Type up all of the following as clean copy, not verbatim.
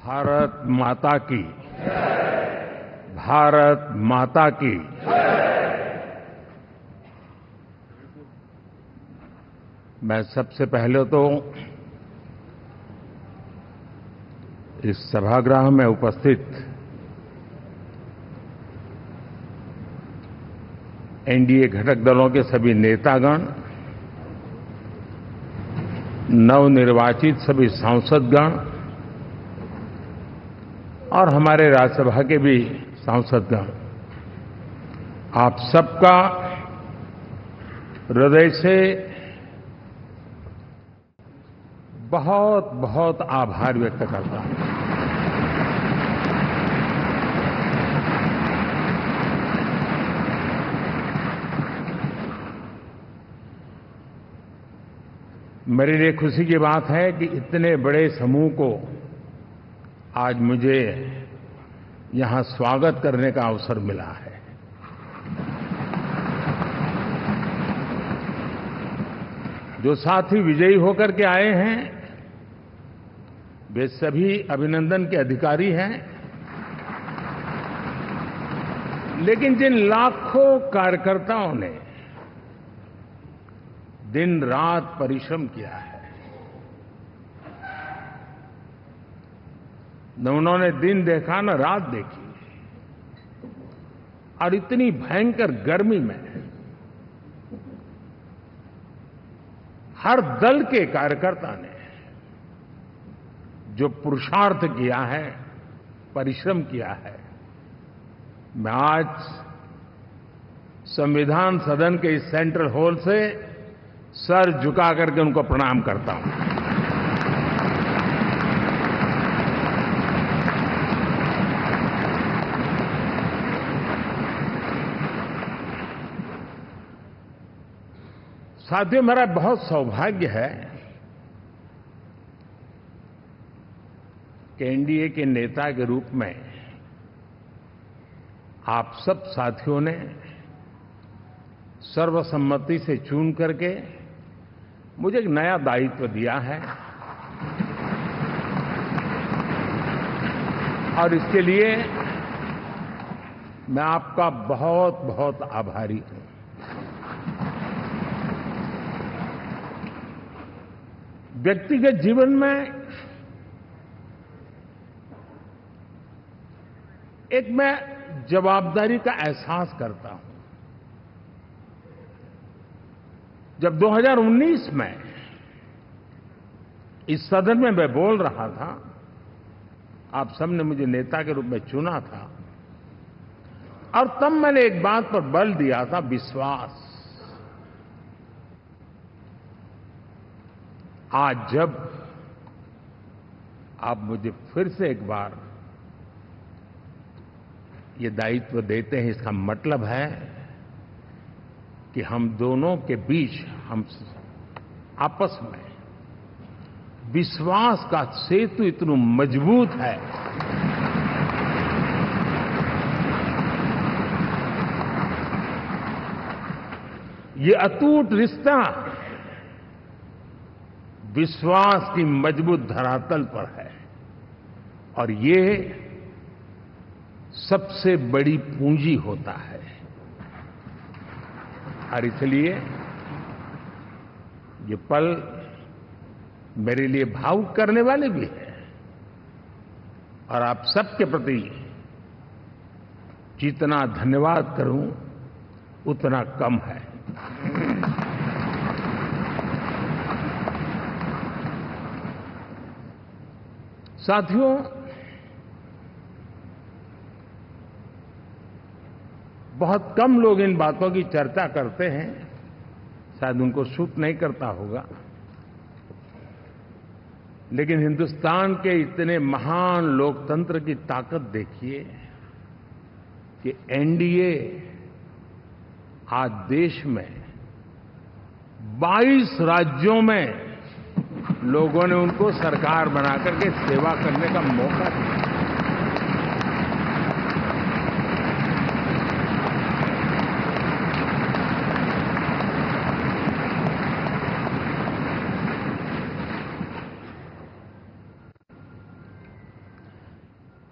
भारत माता की। भारत माता की। मैं सबसे पहले तो इस सभागृह में उपस्थित एनडीए घटक दलों के सभी नेतागण, नवनिर्वाचित सभी सांसदगण और हमारे राज्यसभा के भी सांसदगण, आप सबका हृदय से बहुत बहुत आभार व्यक्त करता हूं। मेरे लिए खुशी की बात है कि इतने बड़े समूह को आज मुझे यहां स्वागत करने का अवसर मिला है। जो साथी विजयी होकर के आए हैं वे सभी अभिनंदन के अधिकारी हैं, लेकिन जिन लाखों कार्यकर्ताओं ने दिन रात परिश्रम किया है, न उन्होंने दिन देखा न रात देखी, और इतनी भयंकर गर्मी में हर दल के कार्यकर्ता ने जो पुरुषार्थ किया है, परिश्रम किया है, मैं आज संविधान सदन के इस सेंट्रल हॉल से सर झुका करके उनको प्रणाम करता हूं। साथियों, मेरा बहुत सौभाग्य है कि एनडीए के नेता के रूप में आप सब साथियों ने सर्वसम्मति से चुन करके मुझे एक नया दायित्व दिया है, और इसके लिए मैं आपका बहुत बहुत आभारी हूं। व्यक्तिगत जीवन में एक मैं जवाबदारी का एहसास करता हूं। जब 2019 में इस सदन में मैं बोल रहा था, आप सबने मुझे नेता के रूप में चुना था, और तब मैंने एक बात पर बल दिया था, विश्वास। आज जब आप मुझे फिर से एक बार ये दायित्व देते हैं, इसका मतलब है कि हम दोनों के बीच, हम आपस में विश्वास का सेतु इतना मजबूत है ये अटूट रिश्ता विश्वास की मजबूत धरातल पर है, और ये सबसे बड़ी पूंजी होता है। और इसलिए ये पल मेरे लिए भावुक करने वाले भी हैं, और आप सबके प्रति जितना धन्यवाद करूं उतना कम है। साथियों, बहुत कम लोग इन बातों की चर्चा करते हैं, शायद उनको सूट नहीं करता होगा, लेकिन हिंदुस्तान के इतने महान लोकतंत्र की ताकत देखिए कि एनडीए आज देश में 22 राज्यों में लोगों ने उनको सरकार बनाकर के सेवा करने का मौका दिया।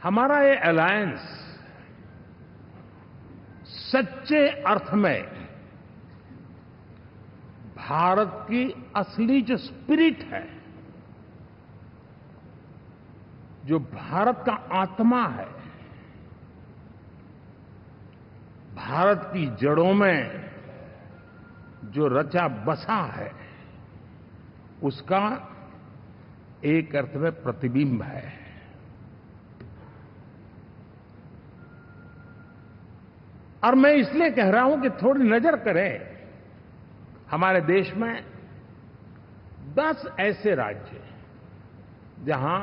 हमारा ये अलायंस सच्चे अर्थ में भारत की असली जो स्पिरिट है, जो भारत का आत्मा है, भारत की जड़ों में जो रचा बसा है, उसका एक अर्थ में प्रतिबिंब है। और मैं इसलिए कह रहा हूं कि थोड़ी नजर करें, हमारे देश में 10 ऐसे राज्य जहां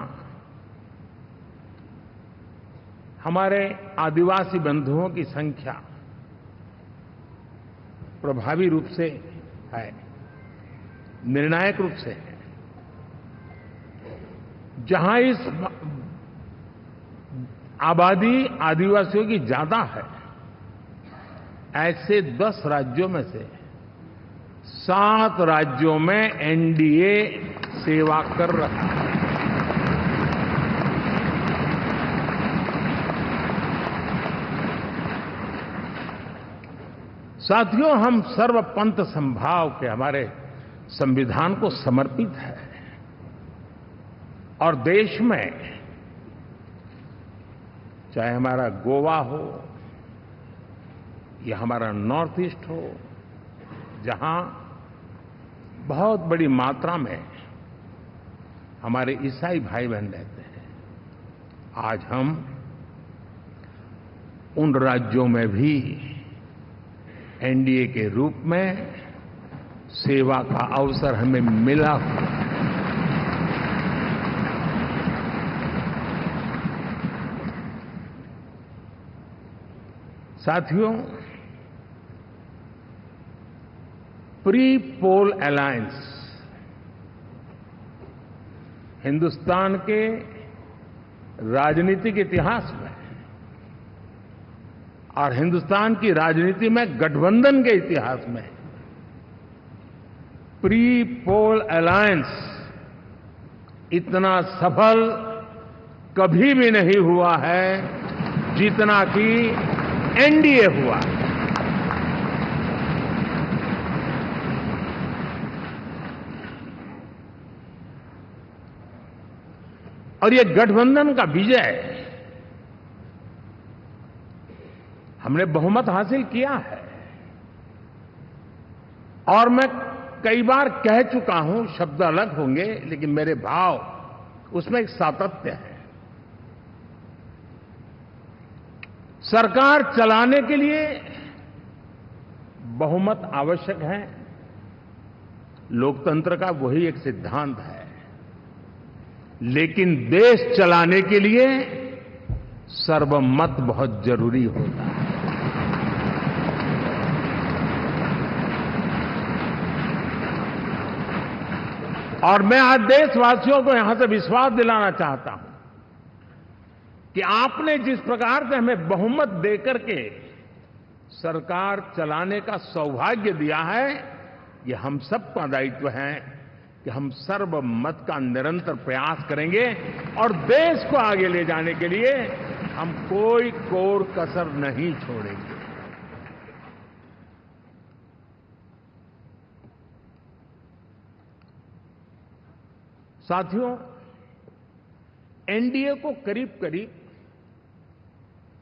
हमारे आदिवासी बंधुओं की संख्या प्रभावी रूप से है, निर्णायक रूप से है, जहां इस आबादी आदिवासियों की ज्यादा है, ऐसे 10 राज्यों में से 7 राज्यों में एनडीए सेवा कर रहा है। साथियों, हम सर्वपंथ संभाव के हमारे संविधान को समर्पित है और देश में चाहे हमारा गोवा हो या हमारा नॉर्थ ईस्ट हो, जहां बहुत बड़ी मात्रा में हमारे ईसाई भाई बहन रहते हैं, आज हम उन राज्यों में भी एनडीए के रूप में सेवा का अवसर हमें मिला हुआ है। साथियों, प्री पोल अलायंस हिंदुस्तान के राजनीतिक इतिहास में और हिंदुस्तान की राजनीति में गठबंधन के इतिहास में प्री पोल अलायंस इतना सफल कभी भी नहीं हुआ है जितना कि एनडीए हुआ। और ये गठबंधन का विजय, हमने बहुमत हासिल किया है और मैं कई बार कह चुका हूं, शब्द अलग होंगे लेकिन मेरे भाव उसमें एक सातत्य है। सरकार चलाने के लिए बहुमत आवश्यक है, लोकतंत्र का वही एक सिद्धांत है, लेकिन देश चलाने के लिए सर्वमत बहुत जरूरी होता है। और मैं आज देशवासियों को यहां से विश्वास दिलाना चाहता हूं कि आपने जिस प्रकार से हमें बहुमत देकर के सरकार चलाने का सौभाग्य दिया है, ये हम सबका दायित्व है कि हम सर्वमत का निरंतर प्रयास करेंगे और देश को आगे ले जाने के लिए हम कोई कोर कसर नहीं छोड़ेंगे। साथियों, एनडीए को करीब करीब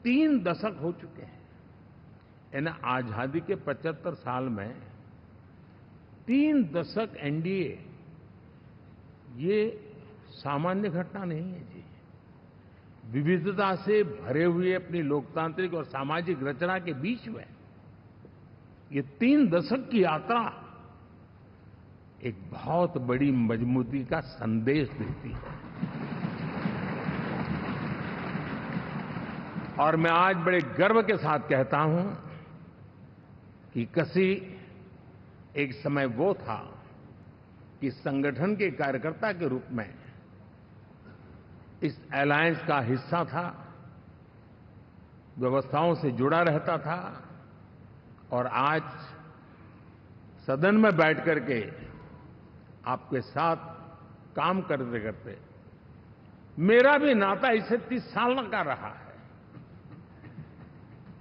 3 दशक हो चुके हैं। यानी आजादी के 75 साल में 3 दशक एनडीए, ये सामान्य घटना नहीं है जी। विविधता से भरे हुए अपनी लोकतांत्रिक और सामाजिक रचना के बीच में ये 3 दशक की यात्रा एक बहुत बड़ी मजबूती का संदेश देती है। और मैं आज बड़े गर्व के साथ कहता हूं कि किसी एक समय वो था कि संगठन के कार्यकर्ता के रूप में इस अलायंस का हिस्सा था, व्यवस्थाओं से जुड़ा रहता था और आज सदन में बैठ करके आपके साथ काम करते करते मेरा भी नाता इससे 30 साल का रहा है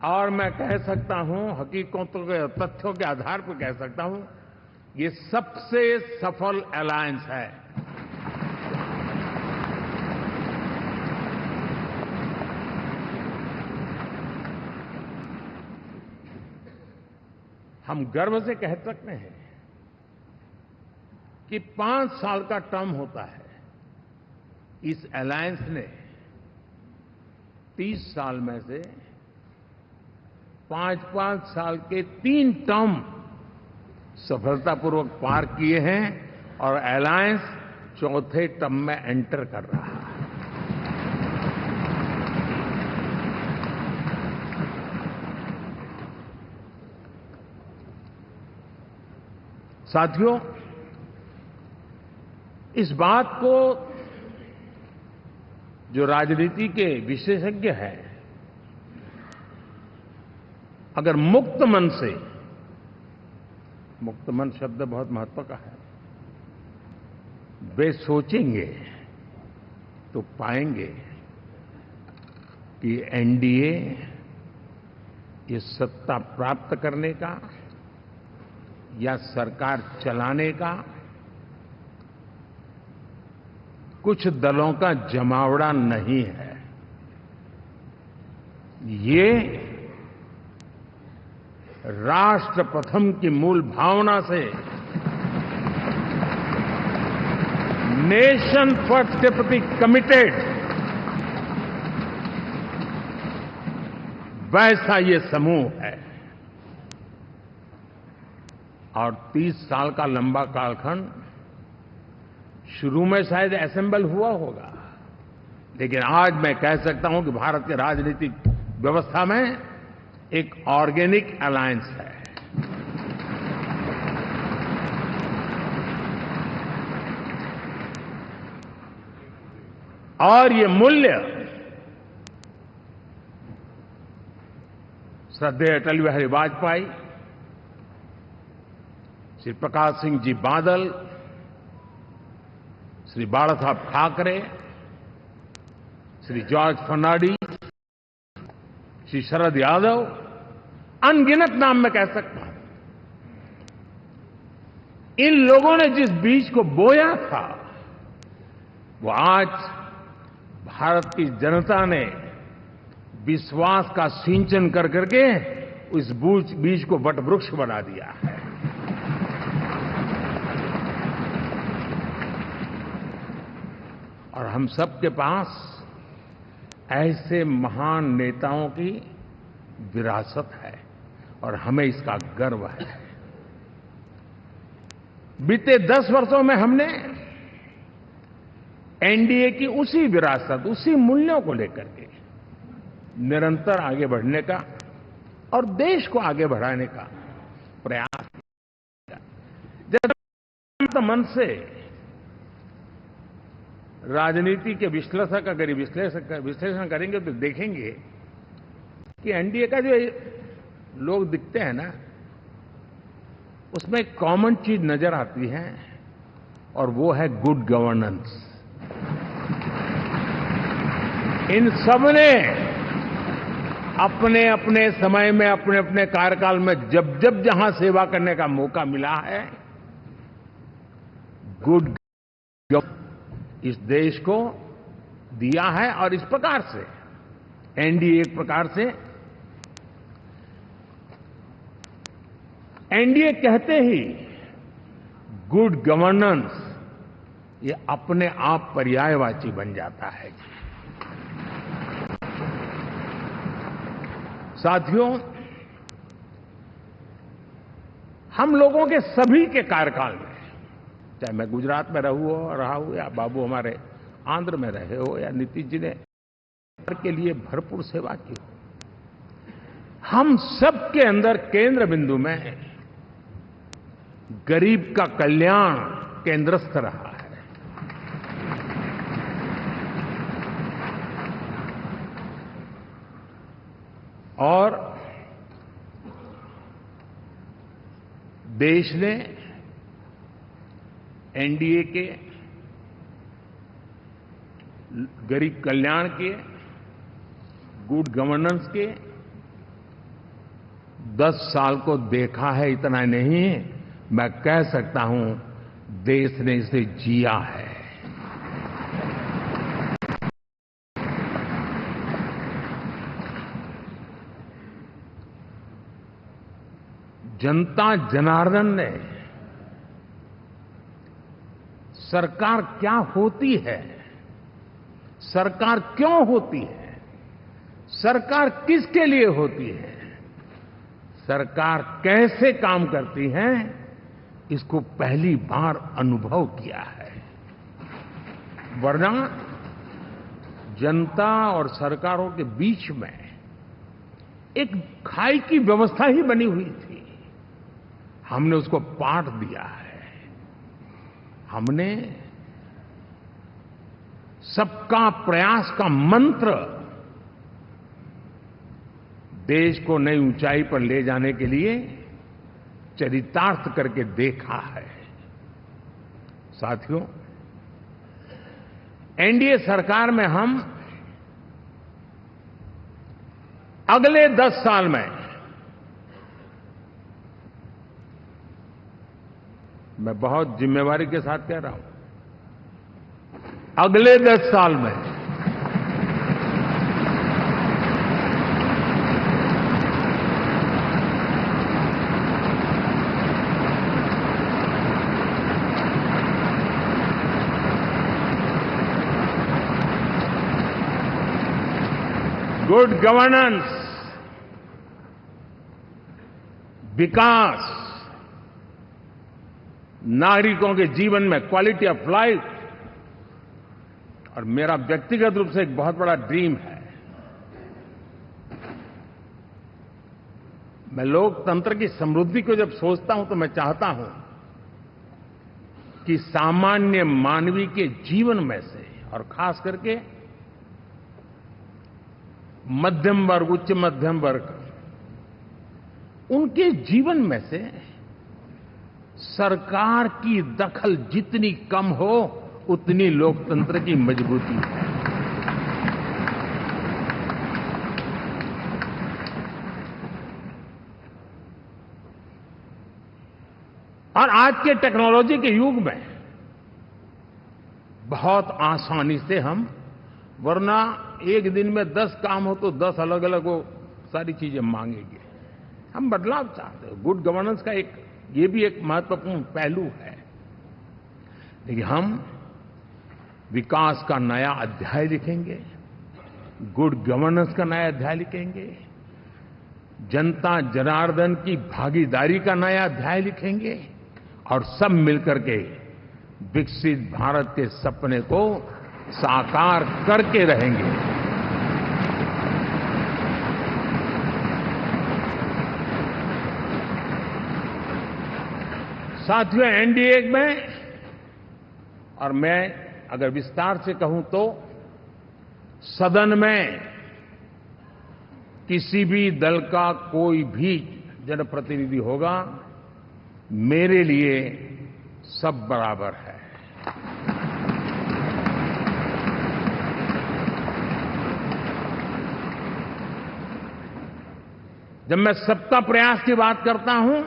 और मैं कह सकता हूं, हकीकतों के तथ्यों के आधार पर कह सकता हूं, ये सबसे सफल अलायंस है। हम गर्व से कह सकते हैं कि 5 साल का टर्म होता है। इस अलायंस ने 30 साल में से 5-5 साल के 3 टर्म सफलतापूर्वक पार किए हैं और अलायंस चौथे टर्म में एंटर कर रहा है। साथियों, इस बात को जो राजनीति के विशेषज्ञ हैं, अगर मुक्त मन से, मुक्त मन शब्द बहुत महत्व का है, वे सोचेंगे तो पाएंगे कि एनडीए ये सत्ता प्राप्त करने का या सरकार चलाने का कुछ दलों का जमावड़ा नहीं है। ये राष्ट्र प्रथम की मूल भावना से नेशन फर्स्ट के प्रति कमिटेड वैसा ये समूह है। और 30 साल का लंबा कालखंड शुरू में शायद असेंबल हुआ होगा, लेकिन आज मैं कह सकता हूं कि भारत के राजनीतिक व्यवस्था में एक ऑर्गेनिक अलायंस है। और ये मूल्य श्रद्धेय अटल बिहारी वाजपेयी, श्री प्रकाश सिंह जी बादल, श्री बाला साहब ठाकरे, श्री जॉर्ज फर्नांडिस, श्री शरद यादव, अनगिनत नाम मैं कह सकता हूं। इन लोगों ने जिस बीज को बोया था, वो आज भारत की जनता ने विश्वास का सिंचन कर करके उस बीज को वटवृक्ष बना दिया है। और हम सबके पास ऐसे महान नेताओं की विरासत है और हमें इसका गर्व है। बीते 10 वर्षों में हमने एनडीए की उसी विरासत, उसी मूल्यों को लेकर के निरंतर आगे बढ़ने का और देश को आगे बढ़ाने का प्रयास किया। जब मन से राजनीति के विश्लेषक अगर विश्लेषण करेंगे तो देखेंगे कि एनडीए का जो लोग दिखते हैं ना, उसमें एक कॉमन चीज नजर आती है और वो है गुड गवर्नेंस। इन सब ने अपने अपने समय में, अपने अपने कार्यकाल में जब जब जहां सेवा करने का मौका मिला है, गुड इस देश को दिया है। और इस प्रकार से एनडीए एक प्रकार से, एनडीए कहते ही गुड गवर्नेंस ये अपने आप पर्यायवाची बन जाता है। साथियों, हम लोगों के सभी के कार्यकाल में, चाहे मैं गुजरात में रहा हूं या बाबू हमारे आंध्र में रहे हो या नीतीश जी ने के लिए भरपूर सेवा की हो, हम सबके अंदर केंद्र बिंदु में गरीब का कल्याण केंद्रस्थ रहा है। और देश ने एनडीए के गरीब कल्याण के, गुड गवर्नेंस के 10 साल को देखा है। इतना नहीं, मैं कह सकता हूं देश ने इसे जिया है। जनता जनार्दन ने सरकार क्या होती है, सरकार क्यों होती है, सरकार किसके लिए होती है, सरकार कैसे काम करती है, इसको पहली बार अनुभव किया है। वरना जनता और सरकारों के बीच में एक खाई की व्यवस्था ही बनी हुई थी। हमने उसको पाठ दिया है। हमने सबका प्रयास का मंत्र देश को नई ऊंचाई पर ले जाने के लिए चरितार्थ करके देखा है। साथियों, एनडीए सरकार में हम अगले 10 साल में, मैं बहुत जिम्मेवारी के साथ कह रहा हूं, अगले 10 साल में गुड गवर्नेंस, विकास, नागरिकों के जीवन में क्वालिटी ऑफ लाइफ, और मेरा व्यक्तिगत रूप से एक बहुत बड़ा ड्रीम है, मैं लोकतंत्र की समृद्धि को जब सोचता हूं तो मैं चाहता हूं कि सामान्य मानवीय के जीवन में से, और खास करके मध्यम वर्ग, उच्च मध्यम वर्ग, उनके जीवन में से सरकार की दखल जितनी कम हो उतनी लोकतंत्र की मजबूती है। और आज के टेक्नोलॉजी के युग में बहुत आसानी से हम, वरना एक दिन में 10 काम हो तो 10 अलग अलग वो सारी चीजें मांगेंगे। हम बदलाव चाहते हैं। गुड गवर्नेंस का ये भी एक महत्वपूर्ण पहलू है। लेकिन हम विकास का नया अध्याय लिखेंगे, गुड गवर्नेंस का नया अध्याय लिखेंगे, जनता जनार्दन की भागीदारी का नया अध्याय लिखेंगे, और सब मिलकर के विकसित भारत के सपने को साकार करके रहेंगे। साथियों, एनडीए में, और मैं अगर विस्तार से कहूं तो सदन में किसी भी दल का कोई भी जनप्रतिनिधि होगा, मेरे लिए सब बराबर है। जब मैं सबका प्रयास की बात करता हूं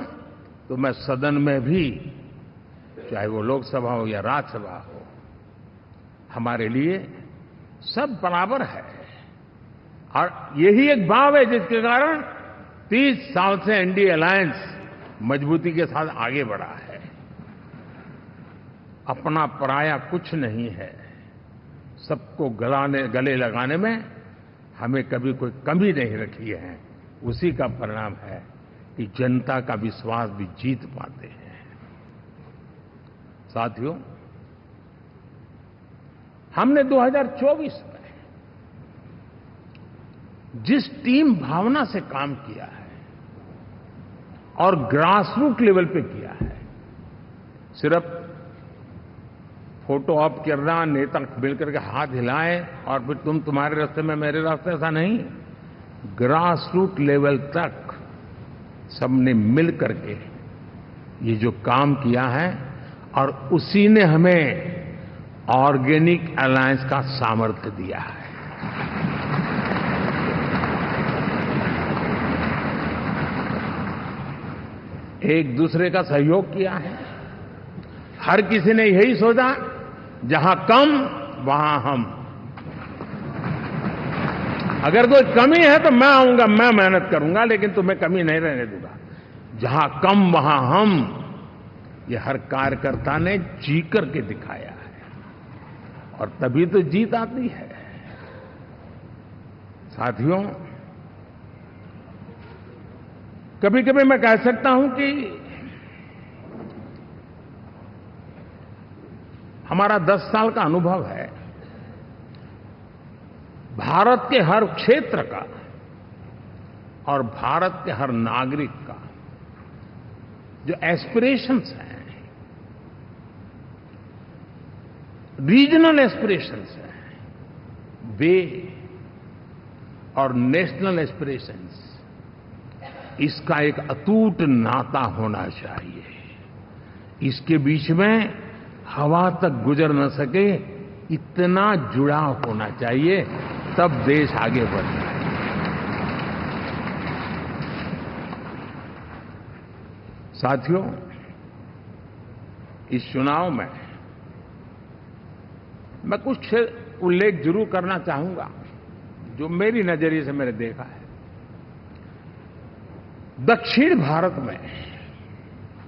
तो मैं सदन में भी, चाहे वो लोकसभा हो या राज्यसभा हो, हमारे लिए सब बराबर है। और यही एक भाव है जिसके कारण 30 साल से एनडीए अलायंस मजबूती के साथ आगे बढ़ा है। अपना पराया कुछ नहीं है। सबको गले लगाने में हमें कभी कोई कमी नहीं रखी है। उसी का परिणाम है कि जनता का विश्वास भी जीत पाते हैं। साथियों, हमने 2024 में जिस टीम भावना से काम किया है और ग्रासरूट लेवल पे किया है, सिर्फ फोटो ऑप करना, नेता मिलकर के हाथ हिलाएं और फिर तुम्हारे रास्ते में मेरे रास्ते, ऐसा नहीं। ग्रासरूट लेवल तक सबने मिल करके ये जो काम किया है, और उसी ने हमें ऑर्गेनिक अलायंस का सामर्थ्य दिया है। एक दूसरे का सहयोग किया है। हर किसी ने यही सोचा, जहां कम वहां हम। अगर कोई कमी है तो मैं आऊंगा, मैं मेहनत करूंगा, लेकिन तुम्हें कमी नहीं रहने दूंगा। जहां कम वहां हम, ये हर कार्यकर्ता ने जी करके दिखाया है, और तभी तो जीत आती है। साथियों, कभी कभी मैं कह सकता हूं कि हमारा 10 साल का अनुभव है, भारत के हर क्षेत्र का और भारत के हर नागरिक का जो एस्पिरेशंस हैं, रीजनल एस्पिरेशंस हैं, वे और नेशनल एस्पिरेशंस, इसका एक अटूट नाता होना चाहिए। इसके बीच में हवा तक गुजर न सके, इतना जुड़ाव होना चाहिए, तब देश आगे बढ़ता है। साथियों, इस चुनाव में मैं कुछ उल्लेख जरूर करना चाहूंगा, जो मेरी नजरिए से मैंने देखा है। दक्षिण भारत में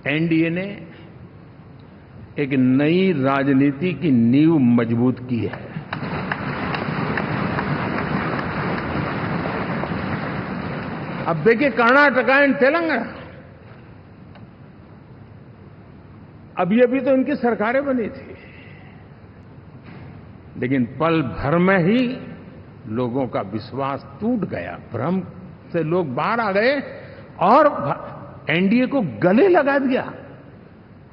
एनडीए ने एक नई राजनीति की नींव मजबूत की है। अब देखिए, कर्नाटक एंड तेलंगाना, अभी तो इनकी सरकारें बनी थी, लेकिन पल भर में ही लोगों का विश्वास टूट गया, भ्रम से लोग बाहर आ गए और एनडीए को गले लगा दिया।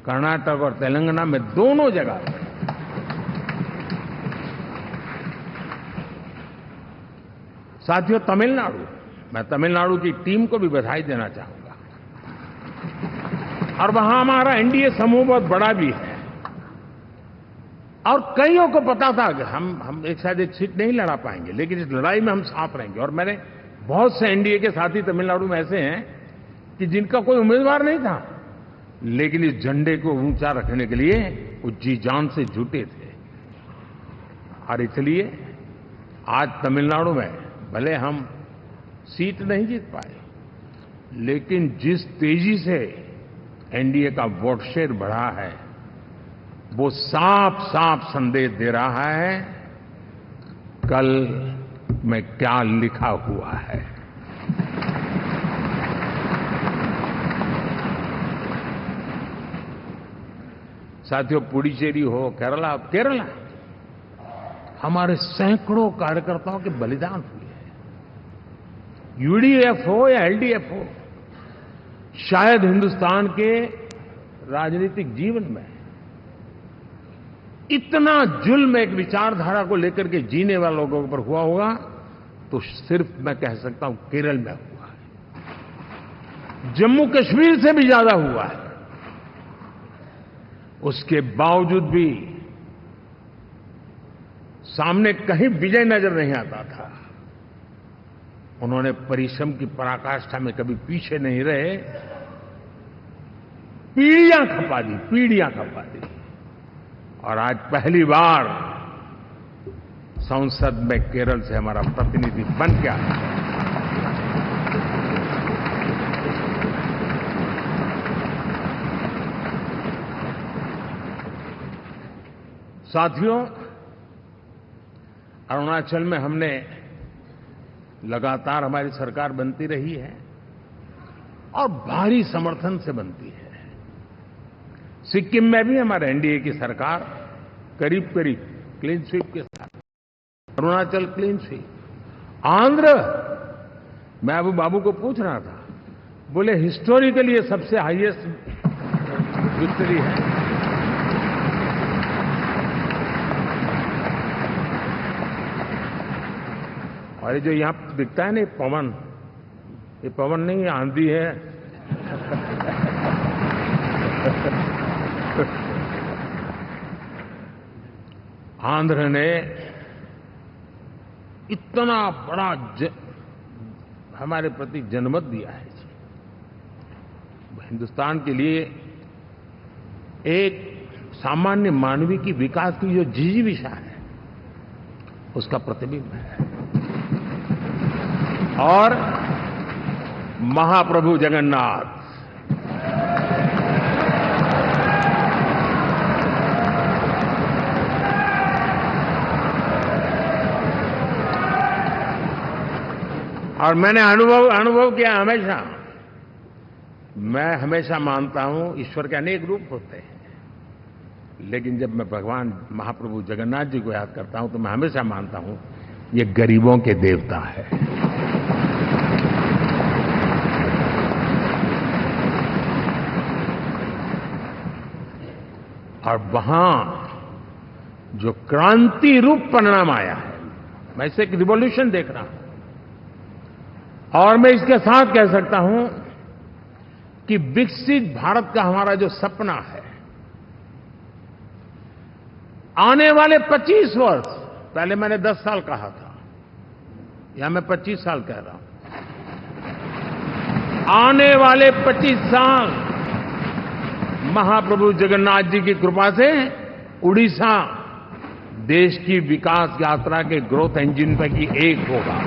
कर्नाटक और तेलंगाना में दोनों जगह। साथियों, तमिलनाडु, मैं तमिलनाडु की टीम को भी बधाई देना चाहूंगा, और वहां हमारा एनडीए समूह बहुत बड़ा भी है, और कईयों को पता था कि हम एक शायद एक सीट नहीं लड़ा पाएंगे, लेकिन इस लड़ाई में हम साथ रहेंगे। और मैंने बहुत से एनडीए के साथी तमिलनाडु में ऐसे हैं कि जिनका कोई उम्मीदवार नहीं था, लेकिन इस झंडे को ऊंचा रखने के लिए वो जी जान से जुटे थे। और इसलिए आज तमिलनाडु में भले हम सीट नहीं जीत पाए, लेकिन जिस तेजी से एनडीए का वोट शेयर बढ़ा है, वो साफ साफ संदेश दे रहा है कल में क्या लिखा हुआ है। साथियों, पुडुचेरी हो, केरला, हमारे सैकड़ों कार्यकर्ताओं के बलिदान हुए हैं। यूडीएफ हो या एलडीएफ हो, शायद हिंदुस्तान के राजनीतिक जीवन में इतना जुल्म एक विचारधारा को लेकर के जीने वाले लोगों पर हुआ होगा तो सिर्फ मैं कह सकता हूं केरल में हुआ है। जम्मू कश्मीर से भी ज्यादा हुआ है। उसके बावजूद भी सामने कहीं विजय नजर नहीं आता था। उन्होंने परिश्रम की पराकाष्ठा में कभी पीछे नहीं रहे, पीढ़ियां खपा दी। और आज पहली बार संसद में केरल से हमारा प्रतिनिधि बन के आया। साथियों, अरुणाचल में हमने लगातार हमारी सरकार बनती रही है और भारी समर्थन से बनती है। सिक्किम में भी हमारे एनडीए की सरकार करीब क्लीन स्वीप के साथ, अरुणाचल क्लीन स्वीप। आंध्र, मैं अबू बाबू को पूछ रहा था, बोले हिस्टोरिकली ये सबसे हाईएस्ट विक्ट्री है। और ये जो यहां दिखता है ना, पवन, ये पवन नहीं, ये आंधी है। आंध्र ने इतना बड़ा हमारे प्रति जनमत दिया है। हिंदुस्तान के लिए एक सामान्य मानवी की विकास की जो जिजीविषा है उसका प्रतिबिंब है। और महाप्रभु जगन्नाथ और मैंने अनुभव किया हमेशा। मैं हमेशा मानता हूं ईश्वर के अनेक रूप होते हैं, लेकिन जब मैं भगवान महाप्रभु जगन्नाथ जी को याद करता हूं तो मैं हमेशा मानता हूं ये गरीबों के देवता है। और वहां जो क्रांति रूप परिणाम आया है, मैं इसे एक रिवॉल्यूशन देख रहा हूं। और मैं इसके साथ कह सकता हूं कि विकसित भारत का हमारा जो सपना है, आने वाले 25 वर्ष, पहले मैंने 10 साल कहा था, या मैं 25 साल कह रहा हूं, आने वाले 25 साल महाप्रभु जगन्नाथ जी की कृपा से उड़ीसा देश की विकास यात्रा के ग्रोथ इंजन पैकी एक होगा।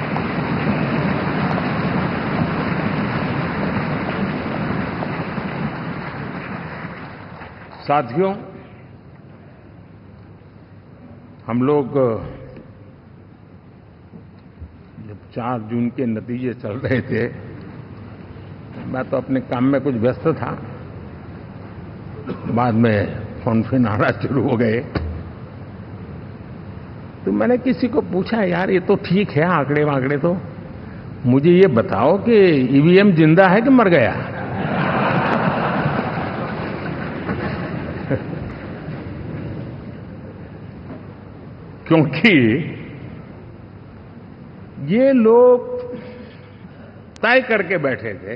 साथियों, हम लोग जब 4 जून के नतीजे चल रहे थे, मैं तो अपने काम में कुछ व्यस्त था, बाद में फोन आना शुरू हो गए। तो मैंने किसी को पूछा, यार ये तो ठीक है आंकड़े वांकड़े, तो मुझे ये बताओ कि ईवीएम जिंदा है कि मर गया? क्योंकि ये लोग तय करके बैठे थे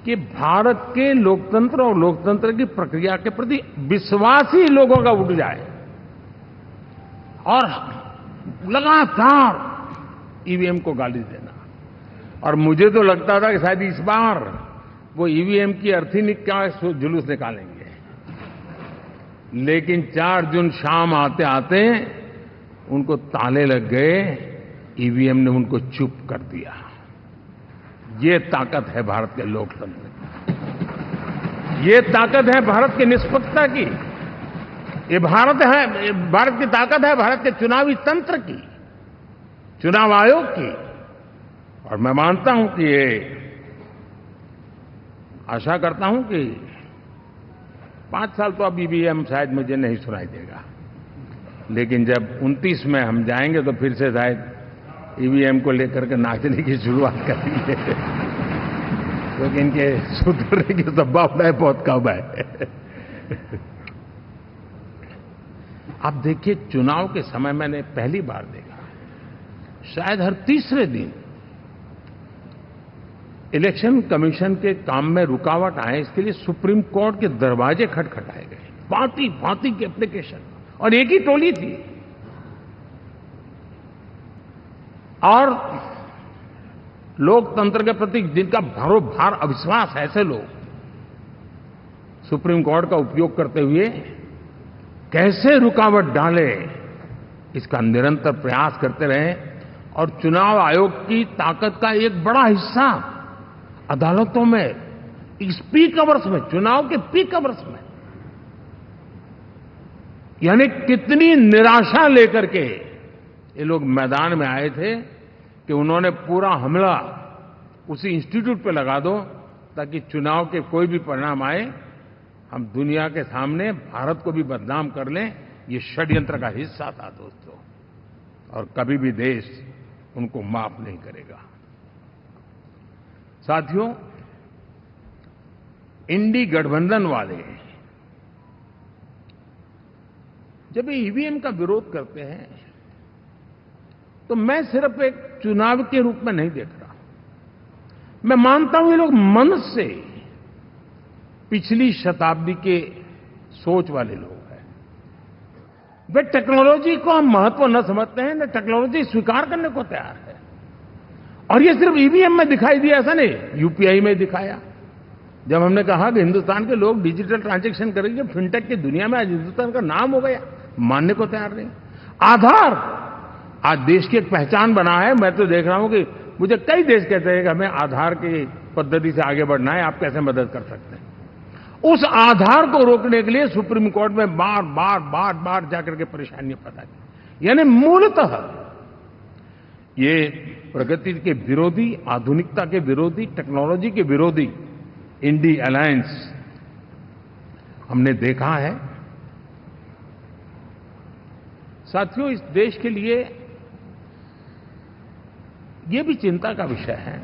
कि भारत के लोकतंत्र और लोकतंत्र की प्रक्रिया के प्रति विश्वास ही लोगों का उठ जाए, और लगातार ईवीएम को गाली देना। और मुझे तो लगता था कि शायद इस बार वो ईवीएम की अर्थी का जुलूस निकालेंगे, लेकिन 4 जून शाम आते आते उनको ताले लग गए, ईवीएम ने उनको चुप कर दिया। ये ताकत है भारत के लोकतंत्र की, ये ताकत है भारत की निष्पक्षता की, ये भारत की ताकत है भारत के चुनावी तंत्र की, चुनाव आयोग की। और मैं मानता हूं कि ये आशा करता हूं कि 5 साल तो अब ईवीएम शायद मुझे नहीं सुनाई देगा, लेकिन जब 29 में हम जाएंगे तो फिर से शायद ईवीएम को लेकर के नाचने की शुरुआत करेंगे, क्योंकि इनके सुधरने की संभावना बहुत कम है। आप देखिए, चुनाव के समय मैंने पहली बार देखा, शायद हर तीसरे दिन इलेक्शन कमीशन के काम में रुकावट आए, इसके लिए सुप्रीम कोर्ट के दरवाजे खटखटाए गए, भांति भांति की एप्लीकेशन, और एक ही टोली थी। और लोकतंत्र के प्रति जिनका भरोभार अविश्वास है, ऐसे लोग सुप्रीम कोर्ट का उपयोग करते हुए कैसे रुकावट डाले, इसका निरंतर प्रयास करते रहे। और चुनाव आयोग की ताकत का एक बड़ा हिस्सा अदालतों में, इस पीक आवर्स में, चुनाव के पीक आवर्स में, यानी कितनी निराशा लेकर के ये लोग मैदान में आए थे कि उन्होंने पूरा हमला उसी इंस्टीट्यूट पे लगा दो, ताकि चुनाव के कोई भी परिणाम आए हम दुनिया के सामने भारत को भी बदनाम कर लें। ये षड्यंत्र का हिस्सा था दोस्तों, और कभी भी देश उनको माफ नहीं करेगा। साथियों, इंडी गठबंधन वाले जब ईवीएम का विरोध करते हैं तो मैं सिर्फ एक चुनाव के रूप में नहीं देख रहा। मैं मानता हूं ये लोग मन से पिछली शताब्दी के सोच वाले लोग हैं। वे टेक्नोलॉजी को हम महत्व न समझते हैं, न टेक्नोलॉजी स्वीकार करने को तैयार है। और ये सिर्फ ईवीएम में दिखाई दिया ऐसा नहीं, यूपीआई में दिखाया। जब हमने कहा कि हिंदुस्तान के लोग डिजिटल ट्रांजैक्शन करेंगे, फिनटेक की दुनिया में आज हिंदुस्तान का नाम हो गया, मानने को तैयार नहीं। आधार आज देश की एक पहचान बना है। मैं तो देख रहा हूं कि मुझे कई देश कहते हैं कि हमें आधार की पद्धति से आगे बढ़ना है, आप कैसे मदद कर सकते हैं। उस आधार को रोकने के लिए सुप्रीम कोर्ट में बार बार जाकर के परेशानियां पैदा की। यानी मूलतः ये प्रगति के विरोधी, आधुनिकता के विरोधी, टेक्नोलॉजी के विरोधी इंडी अलायंस हमने देखा है। साथियों, इस देश के लिए ये भी चिंता का विषय है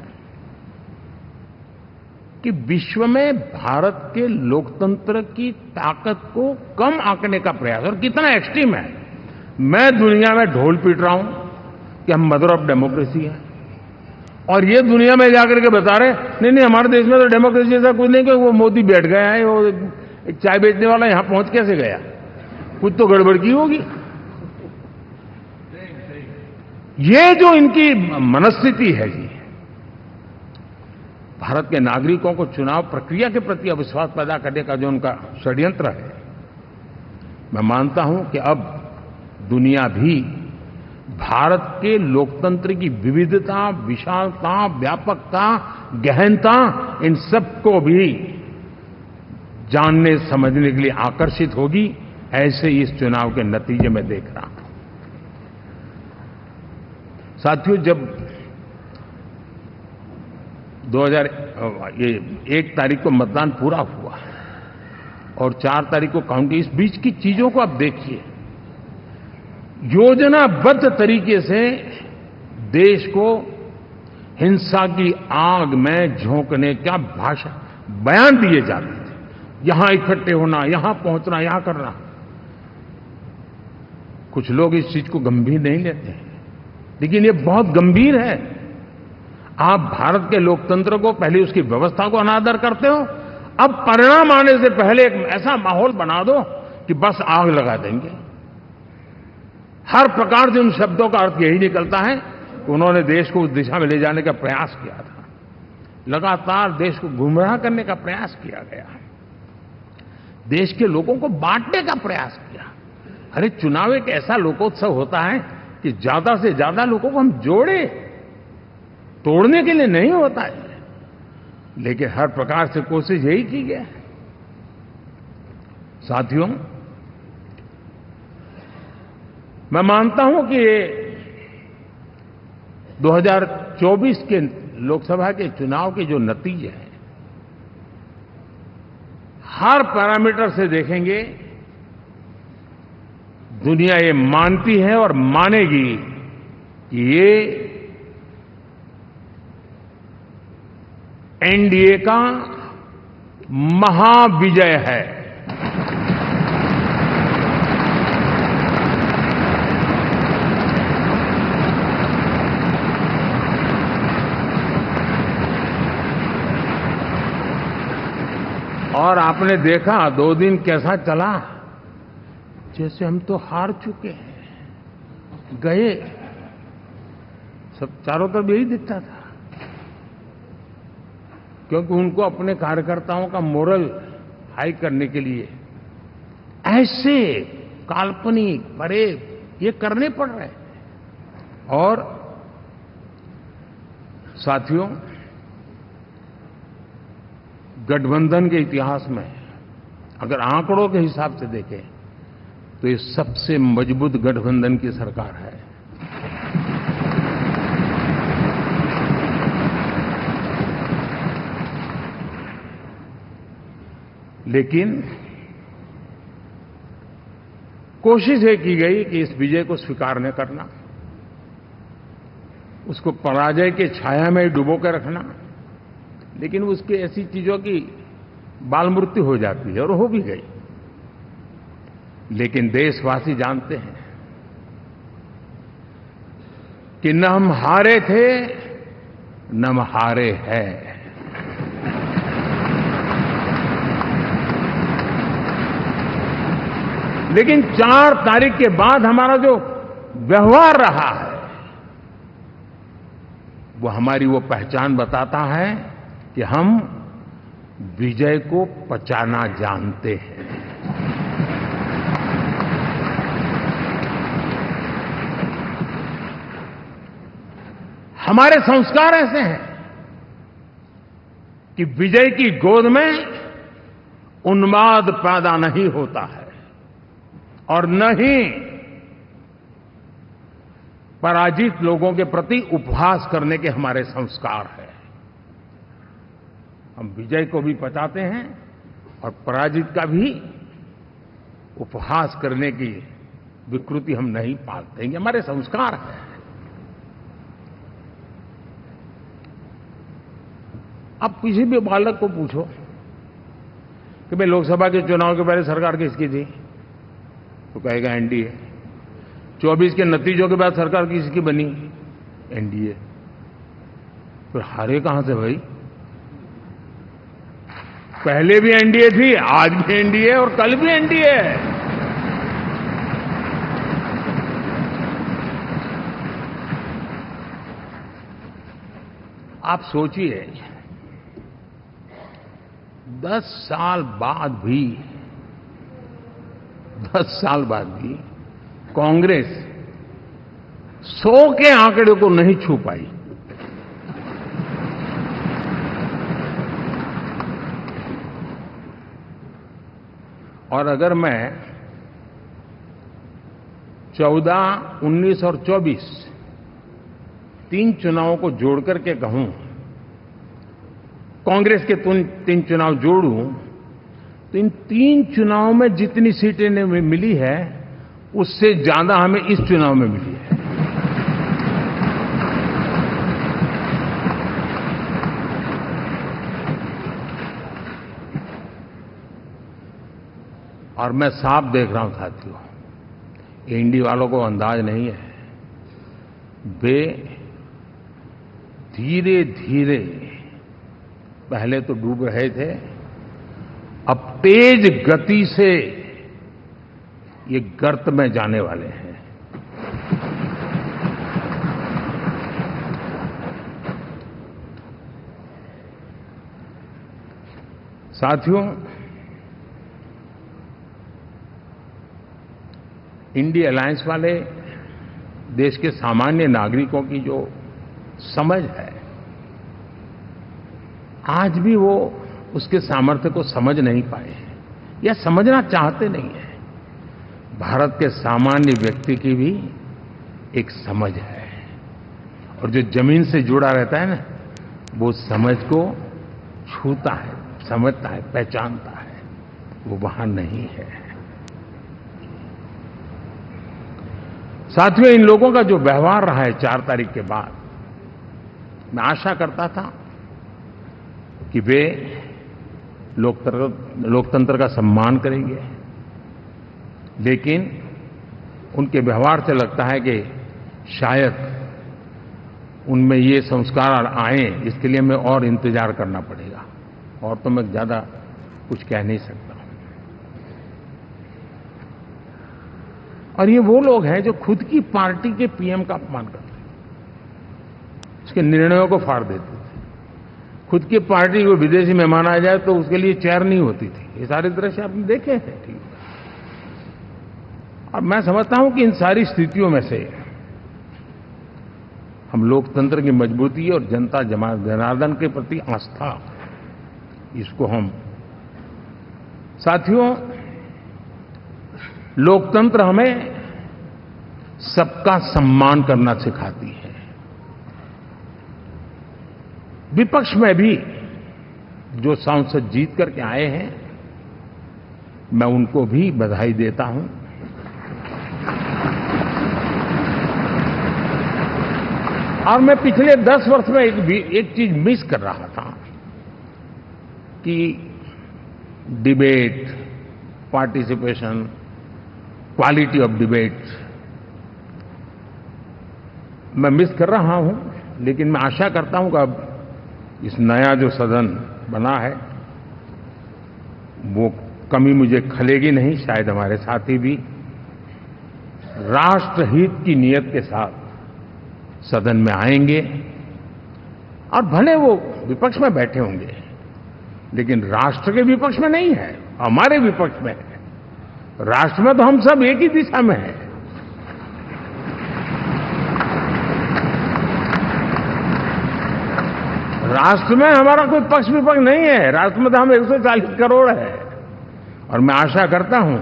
कि विश्व में भारत के लोकतंत्र की ताकत को कम आंकने का प्रयास, और कितना एक्सट्रीम है। मैं दुनिया में ढोल पीट रहा हूं कि हम मदर ऑफ डेमोक्रेसी है, और ये दुनिया में जाकर के बता रहे नहीं हमारे देश में तो डेमोक्रेसी जैसा कुछ नहीं, कि वो मोदी बैठ गया है, वो एक चाय बेचने वाला यहां पहुंच कैसे गया, कुछ तो गड़बड़ की होगी। ये जो इनकी मनस्थिति है जी, भारत के नागरिकों को चुनाव प्रक्रिया के प्रति अविश्वास पैदा करने का जो उनका षड्यंत्र है, मैं मानता हूं कि अब दुनिया भी भारत के लोकतंत्र की विविधता, विशालता, व्यापकता, गहनता, इन सबको भी जानने समझने के लिए आकर्षित होगी। ऐसे इस चुनाव के नतीजे में देख रहा हूं। साथियों, जब 1 तारीख को मतदान पूरा हुआ और 4 तारीख को काउंटिंग, इस बीच की चीजों को आप देखिए। योजनाबद्ध तरीके से देश को हिंसा की आग में झोंकने का बयान दिए जाते थे। यहां इकट्ठे होना, यहां पहुंचना, यहां करना। कुछ लोग इस चीज को गंभीर नहीं लेते हैं, लेकिन ये बहुत गंभीर है। आप भारत के लोकतंत्र को, पहले उसकी व्यवस्था को अनादर करते हो, अब परिणाम आने से पहले एक ऐसा माहौल बना दो कि बस आग लगा देंगे। हर प्रकार से उन शब्दों का अर्थ यही निकलता है कि उन्होंने देश को उस दिशा में ले जाने का प्रयास किया था। लगातार देश को गुमराह करने का प्रयास किया गया, देश के लोगों को बांटने का प्रयास किया। अरे, चुनाव एक ऐसा लोकोत्सव होता है कि ज्यादा से ज्यादा लोगों को हम जोड़े, तोड़ने के लिए नहीं होता है। लेकिन हर प्रकार से कोशिश यही की गई। साथियों, मैं मानता हूं कि 2024 के लोकसभा के चुनाव के जो नतीजे हैं, हर पैरामीटर से देखेंगे, दुनिया ये मानती है और मानेगी कि ये एनडीए का महाविजय है। और आपने देखा 2 दिन कैसा चला, जैसे हम तो हार चुके हैं, गए। सब चारों तरफ यही दिखता था, क्योंकि उनको अपने कार्यकर्ताओं का मोरल हाई करने के लिए ऐसे काल्पनिक परेड ये करने पड़ रहे हैं। और साथियों, गठबंधन के इतिहास में अगर आंकड़ों के हिसाब से देखें तो ये सबसे मजबूत गठबंधन की सरकार है। लेकिन कोशिश ये की गई कि इस विजय को स्वीकार न करना, उसको पराजय के छाया में डुबो कर रखना। लेकिन उसकी ऐसी चीजों की बाल मृत्यु हो जाती है, और हो भी गई। लेकिन देशवासी जानते हैं कि न हम हारे थे, न हम हारे हैं। लेकिन 4 तारीख के बाद हमारा जो व्यवहार रहा है वो हमारी वो पहचान बताता है कि हम विजय को पचाना जानते हैं। हमारे संस्कार ऐसे हैं कि विजय की गोद में उन्माद पैदा नहीं होता है और न ही पराजित लोगों के प्रति उपहास करने के हमारे संस्कार हैं। हम विजय को भी पचाते हैं और पराजित का भी उपहास करने की विकृति हम नहीं पालते हैं। ये हमारे संस्कार हैं। अब किसी भी बालक को पूछो कि भाई लोकसभा के चुनाव के पहले सरकार किसकी थी, तो कहेगा एनडीए। 24 के नतीजों के बाद सरकार किसकी बनी, एनडीए। फिर हारे कहां से भाई? पहले भी एनडीए थी, आज भी एनडीए और कल भी एनडीए है। आप सोचिए 10 साल बाद भी कांग्रेस 100 के आंकड़े को नहीं छू पाई। और अगर मैं 14, 19 और 24 3 चुनावों को जोड़ करके कहूं, कांग्रेस के 3 चुनाव जोड़ूं, तो इन 3 चुनावों में जितनी सीटें मिली है उससे ज्यादा हमें इस चुनाव में मिली है। और मैं साफ देख रहा हूं साथियों, एनडीए वालों को अंदाज नहीं है। वे धीरे धीरे पहले तो डूब रहे थे, अब तेज गति से ये गर्त में जाने वाले हैं। साथियों, इंडिया अलायंस वाले देश के सामान्य नागरिकों की जो समझ है, आज भी वो उसके सामर्थ्य को समझ नहीं पाए हैं या समझना चाहते नहीं हैं। भारत के सामान्य व्यक्ति की भी एक समझ है और जो जमीन से जुड़ा रहता है ना, वो समझ को छूता है, समझता है, पहचानता है। वो वहां नहीं है। साथियों, इन लोगों का जो व्यवहार रहा है 4 तारीख के बाद, मैं आशा करता था कि वे लोकतंत्र का सम्मान करेंगे, लेकिन उनके व्यवहार से लगता है कि शायद उनमें ये संस्कार आए, इसके लिए हमें और इंतजार करना पड़ेगा। और तो मैं ज्यादा कुछ कह नहीं सकता। और ये वो लोग हैं जो खुद की पार्टी के पीएम का अपमान करते हैं, उसके निर्णयों को फाड़ देते थे। खुद की पार्टी को विदेशी मेहमान आ जाए तो उसके लिए चेयर नहीं होती थी। ये सारे दृश्य आपने देखे हैं, ठीक। और मैं समझता हूं कि इन सारी स्थितियों में से हम लोकतंत्र की मजबूती और जनता जनार्दन के प्रति आस्था, इसको हम, साथियों, लोकतंत्र हमें सबका सम्मान करना सिखाती है। विपक्ष में भी जो सांसद जीत करके आए हैं, मैं उनको भी बधाई देता हूं। और मैं पिछले 10 वर्ष में एक चीज मिस कर रहा था कि debate, participation, quality of debate मैं मिस कर रहा हूं। लेकिन मैं आशा करता हूं कि अब इस नया जो सदन बना है वो कमी मुझे खलेगी नहीं, शायद हमारे साथी भी राष्ट्रहित की नीयत के साथ सदन में आएंगे और भले वो विपक्ष में बैठे होंगे, लेकिन राष्ट्र के विपक्ष में नहीं है, हमारे विपक्ष में है। राष्ट्र में तो हम सब एक ही दिशा में हैं। राष्ट्र में हमारा कोई पक्ष विपक्ष नहीं है। राष्ट्र में तो हम 140 करोड़ है और मैं आशा करता हूं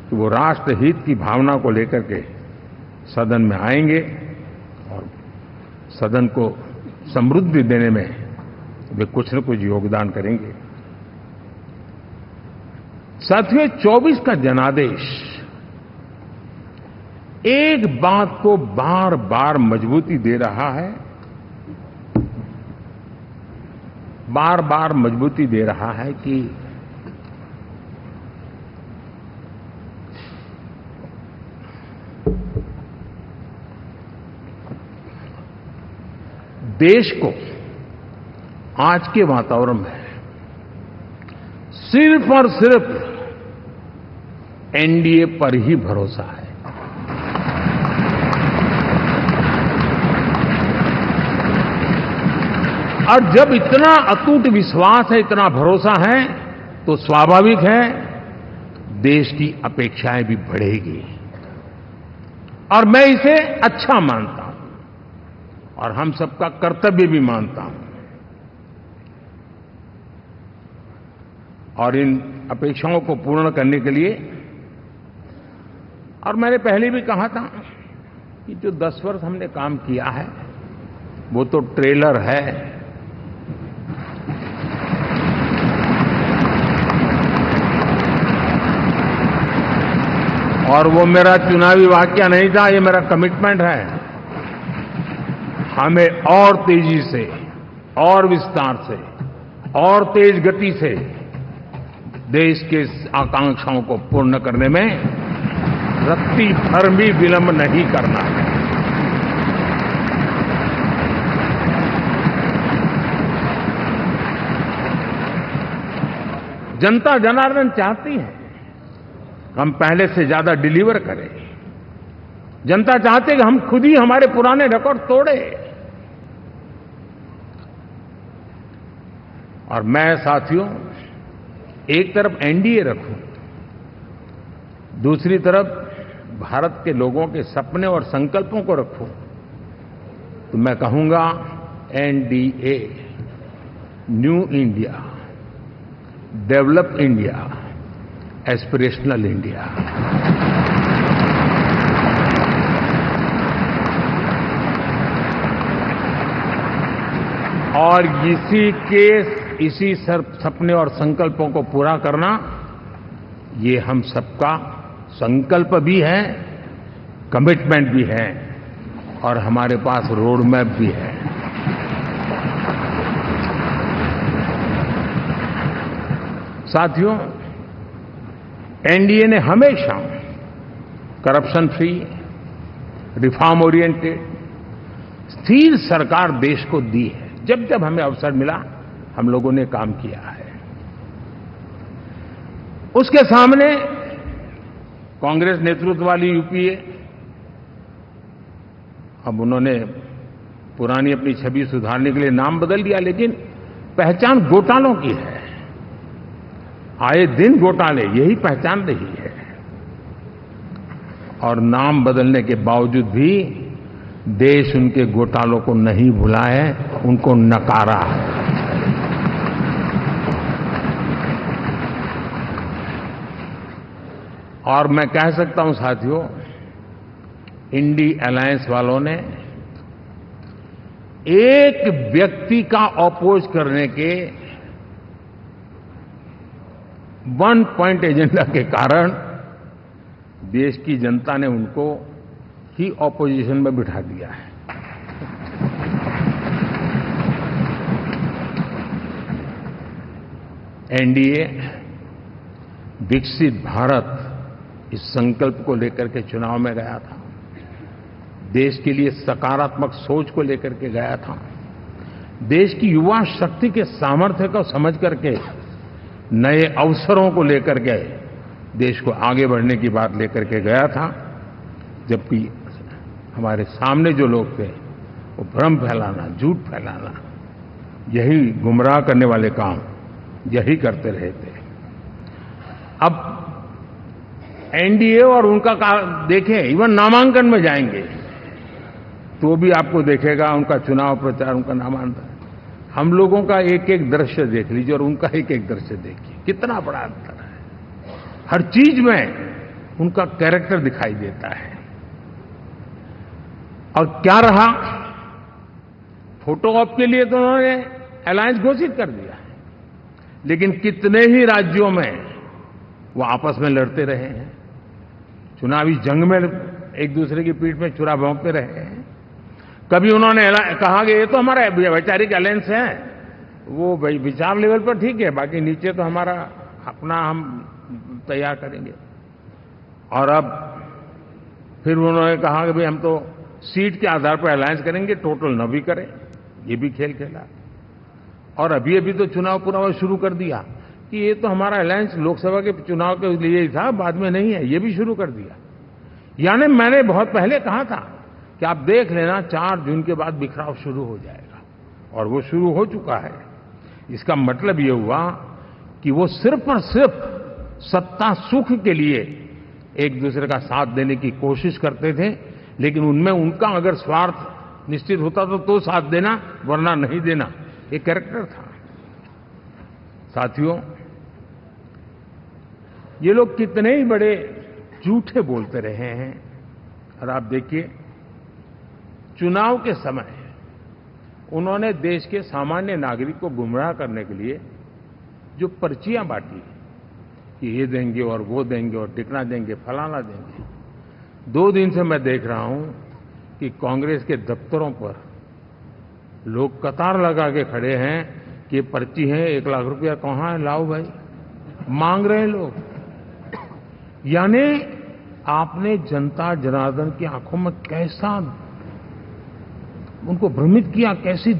कि वो राष्ट्रहित की भावना को लेकर के सदन में आएंगे और सदन को समृद्धि देने में वे कुछ न कुछ योगदान करेंगे। साथियों, 24 का जनादेश एक बात को बार बार मजबूती दे रहा है, बार बार मजबूती दे रहा है कि देश को आज के वातावरण में सिर्फ और सिर्फ एनडीए पर ही भरोसा है। और जब इतना अटूट विश्वास है, इतना भरोसा है, तो स्वाभाविक है देश की अपेक्षाएं भी बढ़ेगी और मैं इसे अच्छा मानता हूं और हम सबका कर्तव्य भी मानता हूं। और इन अपेक्षाओं को पूर्ण करने के लिए, और मैंने पहले भी कहा था कि जो 10 वर्ष हमने काम किया है वो तो ट्रेलर है। और वो मेरा चुनावी वाक्य नहीं था, ये मेरा कमिटमेंट है। हमें और तेजी से, और विस्तार से, और तेज गति से देश के आकांक्षाओं को पूर्ण करने में रत्ती भर भी विलंब नहीं करना है। जनता जनार्दन चाहती है हम पहले से ज्यादा डिलीवर करें। जनता चाहती है कि हम खुद ही हमारे पुराने रिकॉर्ड तोड़े। और मैं साथियों एक तरफ एनडीए रखूं, दूसरी तरफ भारत के लोगों के सपने और संकल्पों को रखूं, तो मैं कहूंगा NDA, new India, develop India, aspirational India. और इसी सपने और संकल्पों को पूरा करना, ये हम सबका संकल्प भी है, कमिटमेंट भी है और हमारे पास रोड मैप भी है। साथियों, एनडीए ने हमेशा करप्शन फ्री, रिफॉर्म ओरिएंटेड, स्थिर सरकार देश को दी है। जब जब हमें अवसर मिला हम लोगों ने काम किया है। उसके सामने कांग्रेस नेतृत्व वाली यूपीए, अब उन्होंने पुरानी अपनी छवि सुधारने के लिए नाम बदल दिया, लेकिन पहचान घोटालों की है। आए दिन घोटाले, यही पहचान रही है। और नाम बदलने के बावजूद भी देश उनके घोटालों को नहीं भुला है, उनको नकारा है। और मैं कह सकता हूं साथियों, इंडी अलायंस वालों ने एक व्यक्ति का अपोज करने के वन पॉइंट एजेंडा के कारण देश की जनता ने उनको ही ऑपोजिशन में बिठा दिया है। एनडीए विकसित भारत, इस संकल्प को लेकर के चुनाव में गया था। देश के लिए सकारात्मक सोच को लेकर के गया था। देश की युवा शक्ति के सामर्थ्य को समझ करके नए अवसरों को लेकर के देश को आगे बढ़ने की बात लेकर के गया था, जबकि हमारे सामने जो लोग थे वो भ्रम फैलाना, झूठ फैलाना, यही गुमराह करने वाले काम यही करते रहे थे। अब एनडीए और उनका देखें, इवन नामांकन में जाएंगे तो भी आपको देखेगा उनका चुनाव प्रचार, उनका नामांकन, हम लोगों का एक एक दृश्य देख लीजिए और उनका एक एक दृश्य देखिए, कितना बड़ा अंतर है। हर चीज में उनका कैरेक्टर दिखाई देता है। और क्या रहा, फोटो ऑप के लिए तो उन्होंने अलायंस घोषित कर दिया है, लेकिन कितने ही राज्यों में वो आपस में लड़ते रहे हैं, चुनावी जंग में एक दूसरे की पीठ में छुरा भोंकते रहे हैं। कभी उन्होंने कहा कि ये तो हमारा वैचारिक अलायंस है, वो विचार लेवल पर ठीक है, बाकी नीचे तो हमारा अपना हम तैयार करेंगे। और अब फिर उन्होंने कहा कि भाई हम तो सीट के आधार पर अलायंस करेंगे, टोटल न भी करें, ये भी खेल खेला। और अभी तो चुनाव पूरा शुरू कर दिया कि ये तो हमारा अलायंस लोकसभा के चुनाव के लिए ही था, बाद में नहीं है, ये भी शुरू कर दिया। यानी मैंने बहुत पहले कहा था कि आप देख लेना 4 जून के बाद बिखराव शुरू हो जाएगा, और वो शुरू हो चुका है। इसका मतलब ये हुआ कि वो सिर्फ और सिर्फ सत्ता सुख के लिए एक दूसरे का साथ देने की कोशिश करते थे, लेकिन उनमें उनका अगर स्वार्थ निश्चित होता तो साथ देना, वरना नहीं देना, ये कैरेक्टर था। साथियों, ये लोग कितने ही बड़े झूठे बोलते रहे हैं। और आप देखिए, चुनाव के समय उन्होंने देश के सामान्य नागरिक को गुमराह करने के लिए जो पर्चियां बांटी कि ये देंगे और वो देंगे और टिकना देंगे, फलाना देंगे, 2 दिन से मैं देख रहा हूं कि कांग्रेस के दफ्तरों पर लोग कतार लगा के खड़े हैं कि ये पर्ची है, 1 लाख रुपया कहां है, लाओ भाई, मांग रहे हैं लोग। यानी आपने जनता जनार्दन की आंखों में कैसा उनको भ्रमित किया, कैसी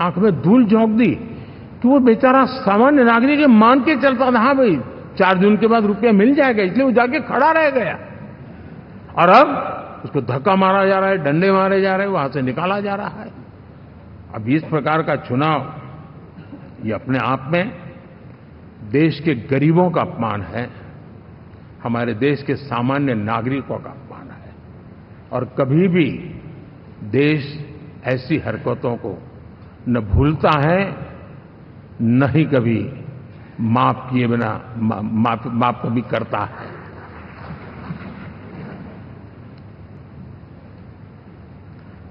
आंख में धूल झोंक दी कि वो बेचारा सामान्य नागरिक मान के चलता था, हाँ भाई 4 जून के बाद रुपया मिल जाएगा, इसलिए वो जाके खड़ा रह गया। और अब उसको धक्का मारा जा रहा है, डंडे मारे जा रहे हैं, वहां से निकाला जा रहा है। अब इस प्रकार का चुनाव, ये अपने आप में देश के गरीबों का अपमान है, हमारे देश के सामान्य नागरिकों का अपमान है। और कभी भी देश ऐसी हरकतों को न भूलता है, न ही कभी माफ किए बिना माफ कभी करता है।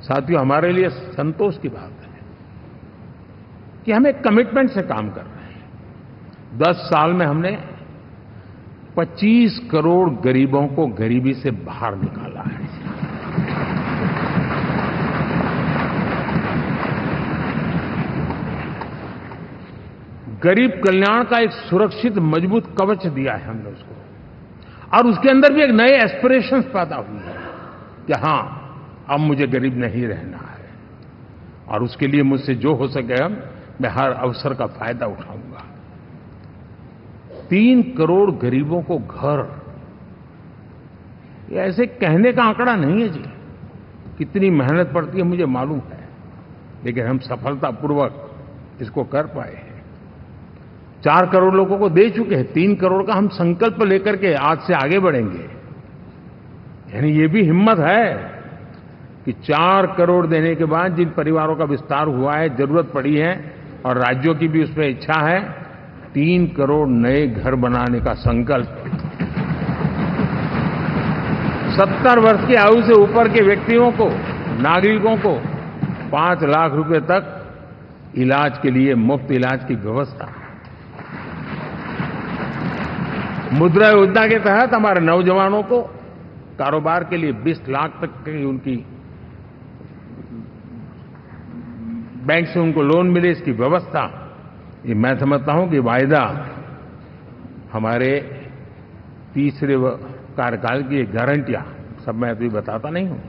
साथियों, हमारे लिए संतोष की बात है कि हम एक कमिटमेंट से काम कर रहे हैं। 10 साल में हमने 25 करोड़ गरीबों को गरीबी से बाहर निकाला है। गरीब कल्याण का एक सुरक्षित मजबूत कवच दिया है हमने उसको, और उसके अंदर भी एक नए एस्पिरेशंस पैदा हुई है कि हां, अब मुझे गरीब नहीं रहना है, और उसके लिए मुझसे जो हो सके मैं हर अवसर का फायदा उठाऊंगा। 3 करोड़ गरीबों को घर, ये ऐसे कहने का आंकड़ा नहीं है जी, कितनी मेहनत पड़ती है मुझे मालूम है, लेकिन हम सफलतापूर्वक इसको कर पाए हैं। 4 करोड़ लोगों को दे चुके हैं, 3 करोड़ का हम संकल्प लेकर के आज से आगे बढ़ेंगे। यानी ये भी हिम्मत है कि 4 करोड़ देने के बाद जिन परिवारों का विस्तार हुआ है, जरूरत पड़ी है, और राज्यों की भी उसमें इच्छा है, 3 करोड़ नए घर बनाने का संकल्प। 70 वर्ष की आयु से ऊपर के व्यक्तियों को, नागरिकों को 5 लाख रुपए तक इलाज के लिए मुफ्त इलाज की व्यवस्था। मुद्रा योजना के तहत हमारे नौजवानों को कारोबार के लिए 20 लाख तक की उनकी बैंक से उनको लोन मिले, इसकी व्यवस्था। ये मैं समझता हूं कि वायदा हमारे तीसरे कार्यकाल की गारंटियां, सब मैं अभी बताता नहीं हूं,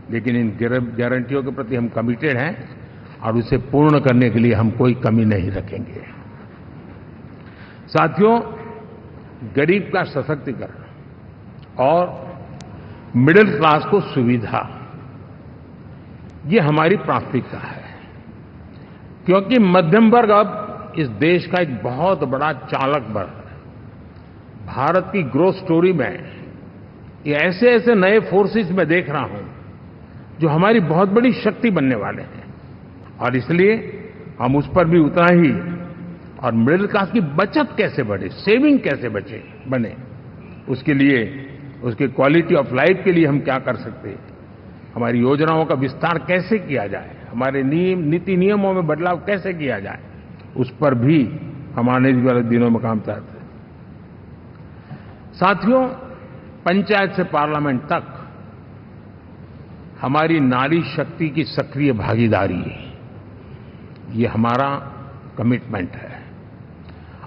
लेकिन इन गारंटियों के प्रति हम कमिटेड हैं और उसे पूर्ण करने के लिए हम कोई कमी नहीं रखेंगे। साथियों, गरीब का सशक्तिकरण और मिडिल क्लास को सुविधा, ये हमारी प्राथमिकता है, क्योंकि मध्यम वर्ग अब इस देश का एक बहुत बड़ा चालक बल है। भारत की ग्रोथ स्टोरी में ये ऐसे ऐसे नए फोर्सेस मैं देख रहा हूं जो हमारी बहुत बड़ी शक्ति बनने वाले हैं, और इसलिए हम उस पर भी उतना ही, और मिडिल क्लास की बचत कैसे बढ़े, सेविंग कैसे बने, उसके लिए, उसके क्वालिटी ऑफ लाइफ के लिए हम क्या कर सकते हैं, हमारी योजनाओं का विस्तार कैसे किया जाए, हमारे नीति नियमों में बदलाव कैसे किया जाए, उस पर भी हम आने वाले दिनों में काम करते हैं। साथियों, पंचायत से पार्लियामेंट तक हमारी नारी शक्ति की सक्रिय भागीदारी, ये हमारा कमिटमेंट है,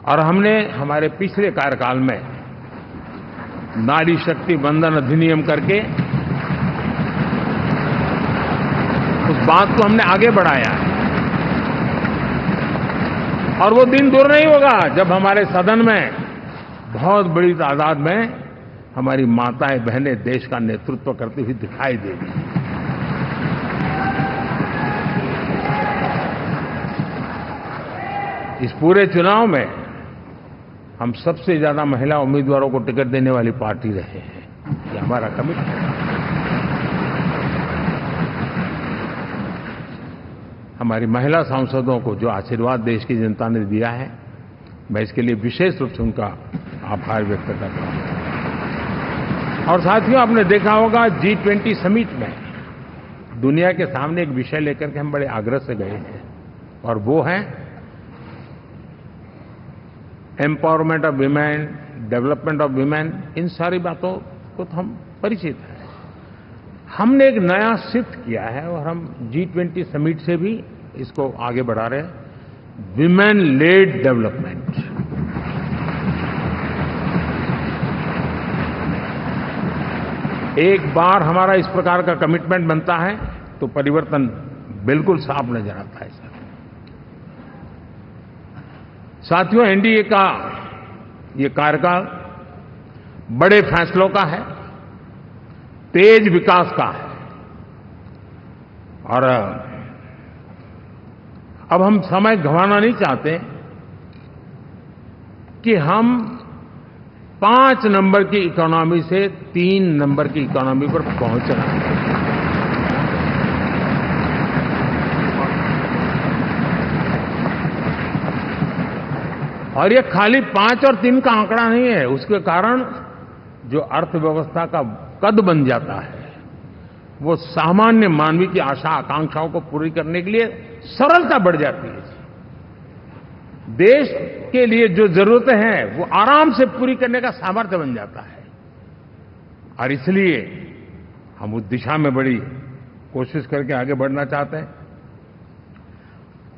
और हमने हमारे पिछले कार्यकाल में नारी शक्ति वंदन अधिनियम करके उस बात को हमने आगे बढ़ाया है। और वो दिन दूर नहीं होगा जब हमारे सदन में बहुत बड़ी तादाद में हमारी माताएं बहनें देश का नेतृत्व करती हुई दिखाई देगी। इस पूरे चुनाव में हम सबसे ज्यादा महिला उम्मीदवारों को टिकट देने वाली पार्टी रहे हैं, ये हमारा कमिटमेंट है। हमारी महिला सांसदों को जो आशीर्वाद देश की जनता ने दिया है, मैं इसके लिए विशेष रूप से उनका आभार व्यक्त करता हूं। और साथियों, आपने देखा होगा G20 समिट में दुनिया के सामने एक विषय लेकर के हम बड़े आग्रह से गए हैं, और वो है empowerment of women, development of women. इन सारी बातों को तो हम परिचित हैं। हमने एक नया शिफ्ट किया है, और हम G20 समिट से भी इसको आगे बढ़ा रहे हैं, विमेन लेड डेवलपमेंट। एक बार हमारा इस प्रकार का कमिटमेंट बनता है तो परिवर्तन बिल्कुल साफ नजर आता है। साथियों, एनडीए का ये कार्यकाल बड़े फैसलों का है, तेज विकास का है, और अब हम समय गंवाना नहीं चाहते कि हम 5 नंबर की इकोनॉमी से 3 नंबर की इकोनॉमी पर पहुंचना है। और ये खाली 5 और 3 का आंकड़ा नहीं है, उसके कारण जो अर्थव्यवस्था का कद बन जाता है, वो सामान्य मानवीय की आशा आकांक्षाओं को पूरी करने के लिए सरलता बढ़ जाती है। देश के लिए जो जरूरतें हैं वो आराम से पूरी करने का सामर्थ्य बन जाता है, और इसलिए हम उस दिशा में बड़ी कोशिश करके आगे बढ़ना चाहते हैं।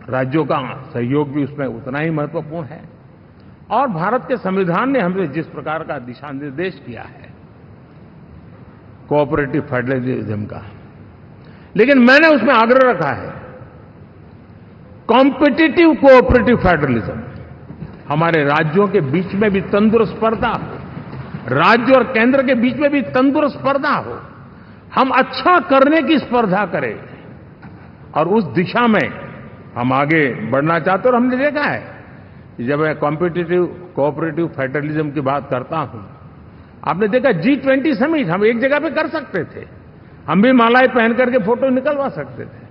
राज्यों का सहयोग भी उसमें उतना ही महत्वपूर्ण है, और भारत के संविधान ने हमें जिस प्रकार का दिशा निर्देश किया है कोऑपरेटिव फेडरलिज्म का, लेकिन मैंने उसमें आग्रह रखा है कॉम्पिटिटिव कोऑपरेटिव फेडरलिज्म। हमारे राज्यों के बीच में भी तंदुरुस्त स्पर्धा हो, राज्य और केंद्र के बीच में भी तंदुरुस्त स्पर्धा हो, हम अच्छा करने की स्पर्धा करें, और उस दिशा में हम आगे बढ़ना चाहते हैं। और हमने देखा है कि जब मैं कॉम्पिटिटिव कोऑपरेटिव फेडरलिज्म की बात करता हूं, आपने देखा G20 समिट हम एक जगह पे कर सकते थे, हम भी मालाएं पहन करके फोटो निकलवा सकते थे,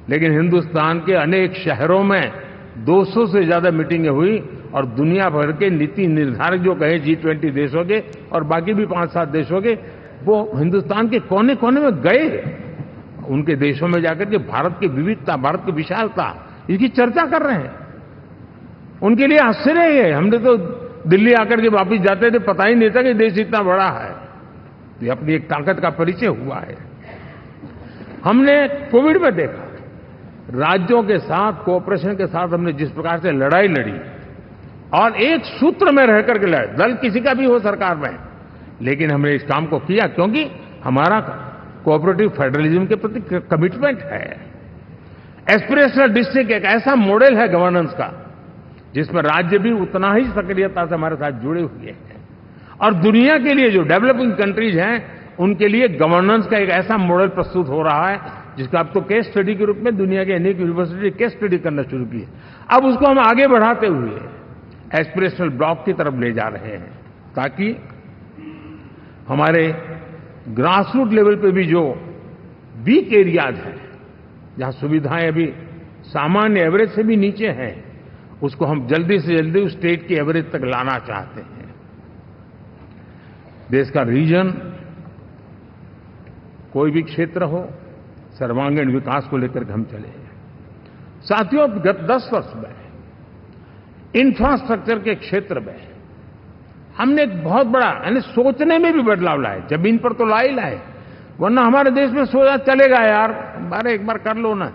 लेकिन हिंदुस्तान के अनेक शहरों में 200 से ज्यादा मीटिंगें हुई, और दुनिया भर के नीति निर्धारक जो कहे G20 देशों के और बाकी भी 5-7 देशों के, वो हिंदुस्तान के कोने कोने में गए, उनके देशों में जाकर के भारत की विविधता, भारत की विशालता, इसकी चर्चा कर रहे हैं। उनके लिए आश्चर्य है, हमने तो दिल्ली आकर के वापिस जाते थे, पता ही नहीं था कि देश इतना बड़ा है। तो अपनी एक ताकत का परिचय हुआ है। हमने कोविड में देखा, राज्यों के साथ कोऑपरेशन के साथ हमने जिस प्रकार से लड़ाई लड़ी, और एक सूत्र में रह करके लड़े, दल किसी का भी हो सरकार में, लेकिन हमने इस काम को किया क्योंकि हमारा कोऑपरेटिव फेडरलिज्म के प्रति कमिटमेंट है। एस्पिरेशनल डिस्ट्रिक्ट एक ऐसा मॉडल है गवर्नेंस का जिसमें राज्य भी उतना ही सक्रियता से हमारे साथ जुड़े हुए हैं। और दुनिया के लिए जो डेवलपिंग कंट्रीज हैं, उनके लिए गवर्नेंस का एक ऐसा मॉडल प्रस्तुत हो रहा है जिसका अब तो केस स्टडी के रूप में दुनिया के अनेक यूनिवर्सिटी केस स्टडी करना शुरू की है। अब उसको हम आगे बढ़ाते हुए एस्पिरेशनल ब्लॉक की तरफ ले जा रहे हैं, ताकि हमारे ग्रासरूट लेवल पे भी जो वीक एरियाज हैं, जहां सुविधाएं अभी सामान्य एवरेज से भी नीचे हैं, उसको हम जल्दी से जल्दी उस स्टेट की एवरेज तक लाना चाहते हैं। देश का रीजन, कोई भी क्षेत्र हो, सर्वांगीण विकास को लेकर के हम चले हैं। साथियों, गत 10 वर्ष में इंफ्रास्ट्रक्चर के क्षेत्र में हमने एक बहुत बड़ा, यानी सोचने में भी बदलाव लाए। जमीन पर तो लाए, वरना हमारे देश में सोचा चलेगा यार, अरे एक बार कर लो ना,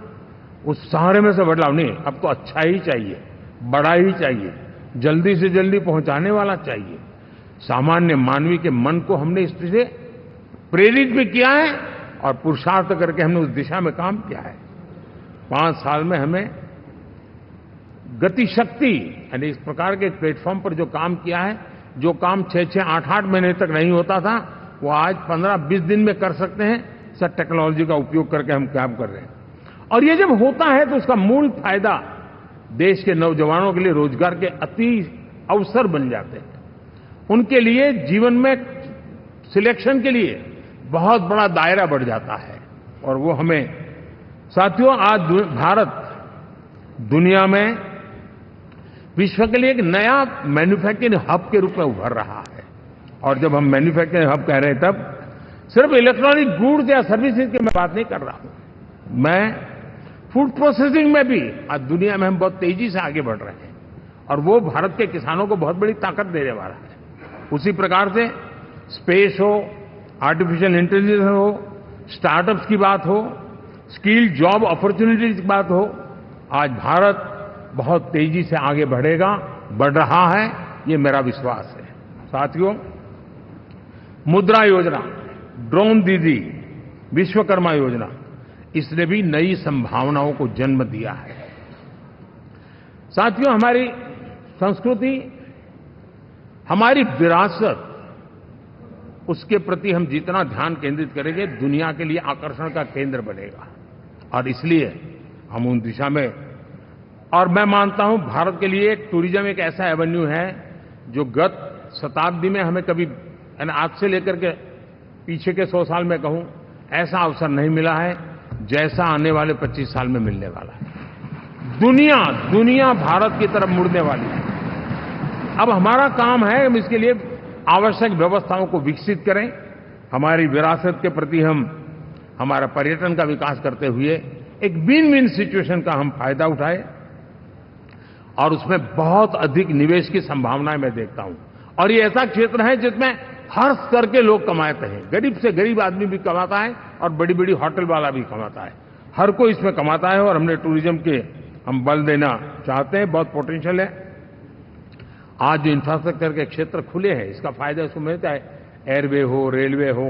उस सहारे में से बदलाव नहीं। अब तो अच्छा ही चाहिए, बड़ा ही चाहिए, जल्दी से जल्दी पहुंचाने वाला चाहिए। सामान्य मानवीय के मन को हमने इससे प्रेरित भी किया है और पुरुषार्थ करके हमने उस दिशा में काम किया है। 5 साल में हमें गति शक्ति, यानी इस प्रकार के प्लेटफॉर्म पर जो काम किया है, जो काम 6-6, 8-8 महीने तक नहीं होता था, वो आज 15-20 दिन में कर सकते हैं। सर, टेक्नोलॉजी का उपयोग करके हम काम कर रहे हैं। और ये जब होता है तो उसका मूल फायदा देश के नौजवानों के लिए रोजगार के अति अवसर बन जाते हैं। उनके लिए जीवन में सिलेक्शन के लिए बहुत बड़ा दायरा बढ़ जाता है। और वो हमें, साथियों, आज भारत दुनिया में विश्व के लिए एक नया मैन्युफैक्चरिंग हब के रूप में उभर रहा है। और जब हम मैन्युफैक्चरिंग हब कह रहे हैं, तब सिर्फ इलेक्ट्रॉनिक गुड्स या सर्विसेज की मैं बात नहीं कर रहा हूं। मैं फूड प्रोसेसिंग में भी आज दुनिया में हम बहुत तेजी से आगे बढ़ रहे हैं, और वो भारत के किसानों को बहुत बड़ी ताकत देने वाला है। उसी प्रकार से स्पेस हो, आर्टिफिशियल इंटेलिजेंस हो, स्टार्टअप्स की बात हो, स्किल जॉब अपॉर्चुनिटीज की बात हो, आज भारत बहुत तेजी से आगे बढ़ेगा, बढ़ रहा है, ये मेरा विश्वास है। साथियों, मुद्रा योजना, ड्रोन दीदी, विश्वकर्मा योजना, इसने भी नई संभावनाओं को जन्म दिया है। साथियों, हमारी संस्कृति, हमारी विरासत, उसके प्रति हम जितना ध्यान केंद्रित करेंगे, दुनिया के लिए आकर्षण का केंद्र बनेगा। और इसलिए हम उन दिशा में, और मैं मानता हूं भारत के लिए टूरिज्म एक ऐसा एवेन्यू है जो गत शताब्दी में हमें कभी, आज से लेकर के पीछे के 100 साल में कहूं, ऐसा अवसर नहीं मिला है जैसा आने वाले 25 साल में मिलने वाला है। दुनिया भारत की तरफ मुड़ने वाली है। अब हमारा काम है हम इसके लिए आवश्यक व्यवस्थाओं को विकसित करें, हमारी विरासत के प्रति हम हमारा पर्यटन का विकास करते हुए एक विन विन सिचुएशन का हम फायदा उठाएं, और उसमें बहुत अधिक निवेश की संभावनाएं मैं देखता हूं। और ये ऐसा क्षेत्र है जिसमें हर स्तर के लोग कमाते हैं, गरीब से गरीब आदमी भी कमाता है और बड़ी बड़ी होटल वाला भी कमाता है, हर कोई इसमें कमाता है। और हमने टूरिज्म के हम बल देना चाहते हैं, बहुत पोटेंशियल है। आज जो इंफ्रास्ट्रक्चर के क्षेत्र खुले हैं, इसका फायदा इसको मिलता है। एयरवे हो, रेलवे हो,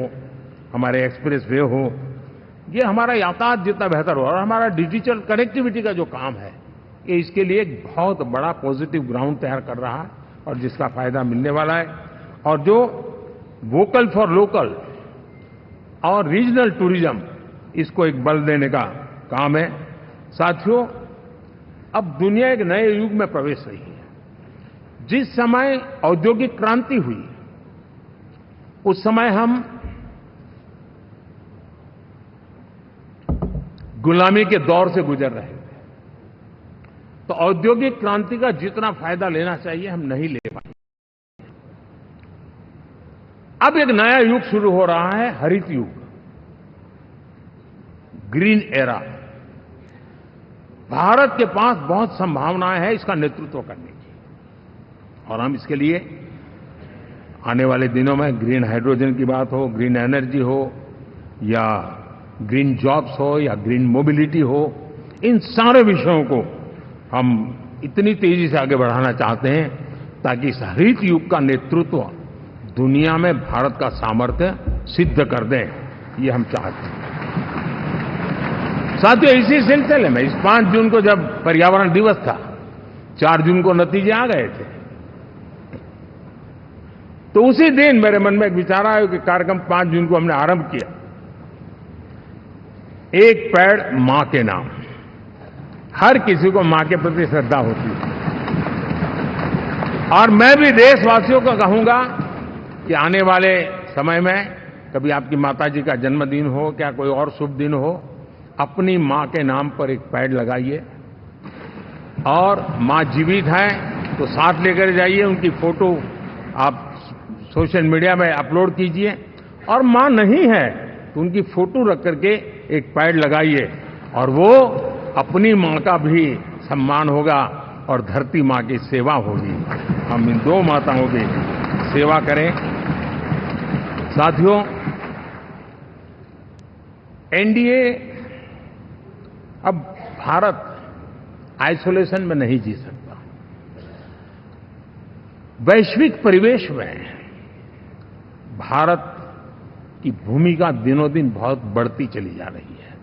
हमारे एक्सप्रेस वे हो, ये हमारा यातायात जितना बेहतर हो, और हमारा डिजिटल कनेक्टिविटी का जो काम है, ये इसके लिए एक बहुत बड़ा पॉजिटिव ग्राउंड तैयार कर रहा है, और जिसका फायदा मिलने वाला है। और जो वोकल फॉर लोकल और रीजनल टूरिज्म, इसको एक बल देने का काम है। साथियों, अब दुनिया एक नए युग में प्रवेश रही है। जिस समय औद्योगिक क्रांति हुई, उस समय हम गुलामी के दौर से गुजर रहे थे। तो औद्योगिक क्रांति का जितना फायदा लेना चाहिए हम नहीं ले पाए। अब एक नया युग शुरू हो रहा है, हरित युग, ग्रीन एरा। भारत के पास बहुत संभावनाएं हैं इसका नेतृत्व करने की, और हम इसके लिए आने वाले दिनों में ग्रीन हाइड्रोजन की बात हो, ग्रीन एनर्जी हो, या ग्रीन जॉब्स हो, या ग्रीन मोबिलिटी हो, इन सारे विषयों को हम इतनी तेजी से आगे बढ़ाना चाहते हैं ताकि इस हरित युग का नेतृत्व दुनिया में भारत का सामर्थ्य सिद्ध कर दें, ये हम चाहते हैं। साथियों, इसी सिलसिले में इस 5 जून को जब पर्यावरण दिवस था, 4 जून को नतीजे आ गए थे। तो उसी दिन मेरे मन में एक विचार आया कि कार्यक्रम 5 जून को हमने आरंभ किया, एक पेड़ मां के नाम। हर किसी को मां के प्रति श्रद्धा होती है, और मैं भी देशवासियों को कहूंगा कि आने वाले समय में कभी आपकी माताजी का जन्मदिन हो, क्या कोई और शुभ दिन हो, अपनी मां के नाम पर एक पेड़ लगाइए, और मां जीवित है तो साथ लेकर जाइए, उनकी फोटो आप सोशल मीडिया में अपलोड कीजिए, और मां नहीं है तो उनकी फोटो रख करके एक पेड़ लगाइए, और वो अपनी मां का भी सम्मान होगा और धरती मां की सेवा होगी। हम इन 2 माताओं की सेवा करें। साथियों, एनडीए, अब भारत आइसोलेशन में नहीं जी सकता। वैश्विक परिवेश में भारत की भूमिका दिनों दिन बहुत बढ़ती चली जा रही है।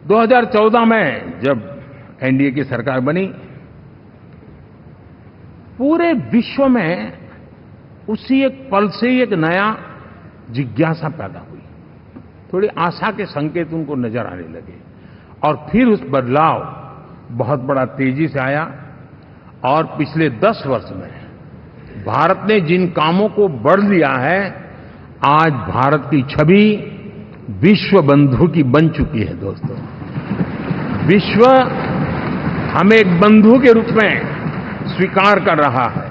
2014 में जब एनडीए की सरकार बनी, पूरे विश्व में उसी एक पल से ही एक नया जिज्ञासा पैदा हुई, थोड़ी आशा के संकेत उनको नजर आने लगे, और फिर उस बदलाव बहुत बड़ा तेजी से आया। और पिछले 10 वर्ष में भारत ने जिन कामों को बढ़ लिया है, आज भारत की छवि विश्व बंधु की बन चुकी है। दोस्तों, विश्व हमें एक बंधु के रूप में स्वीकार कर रहा है,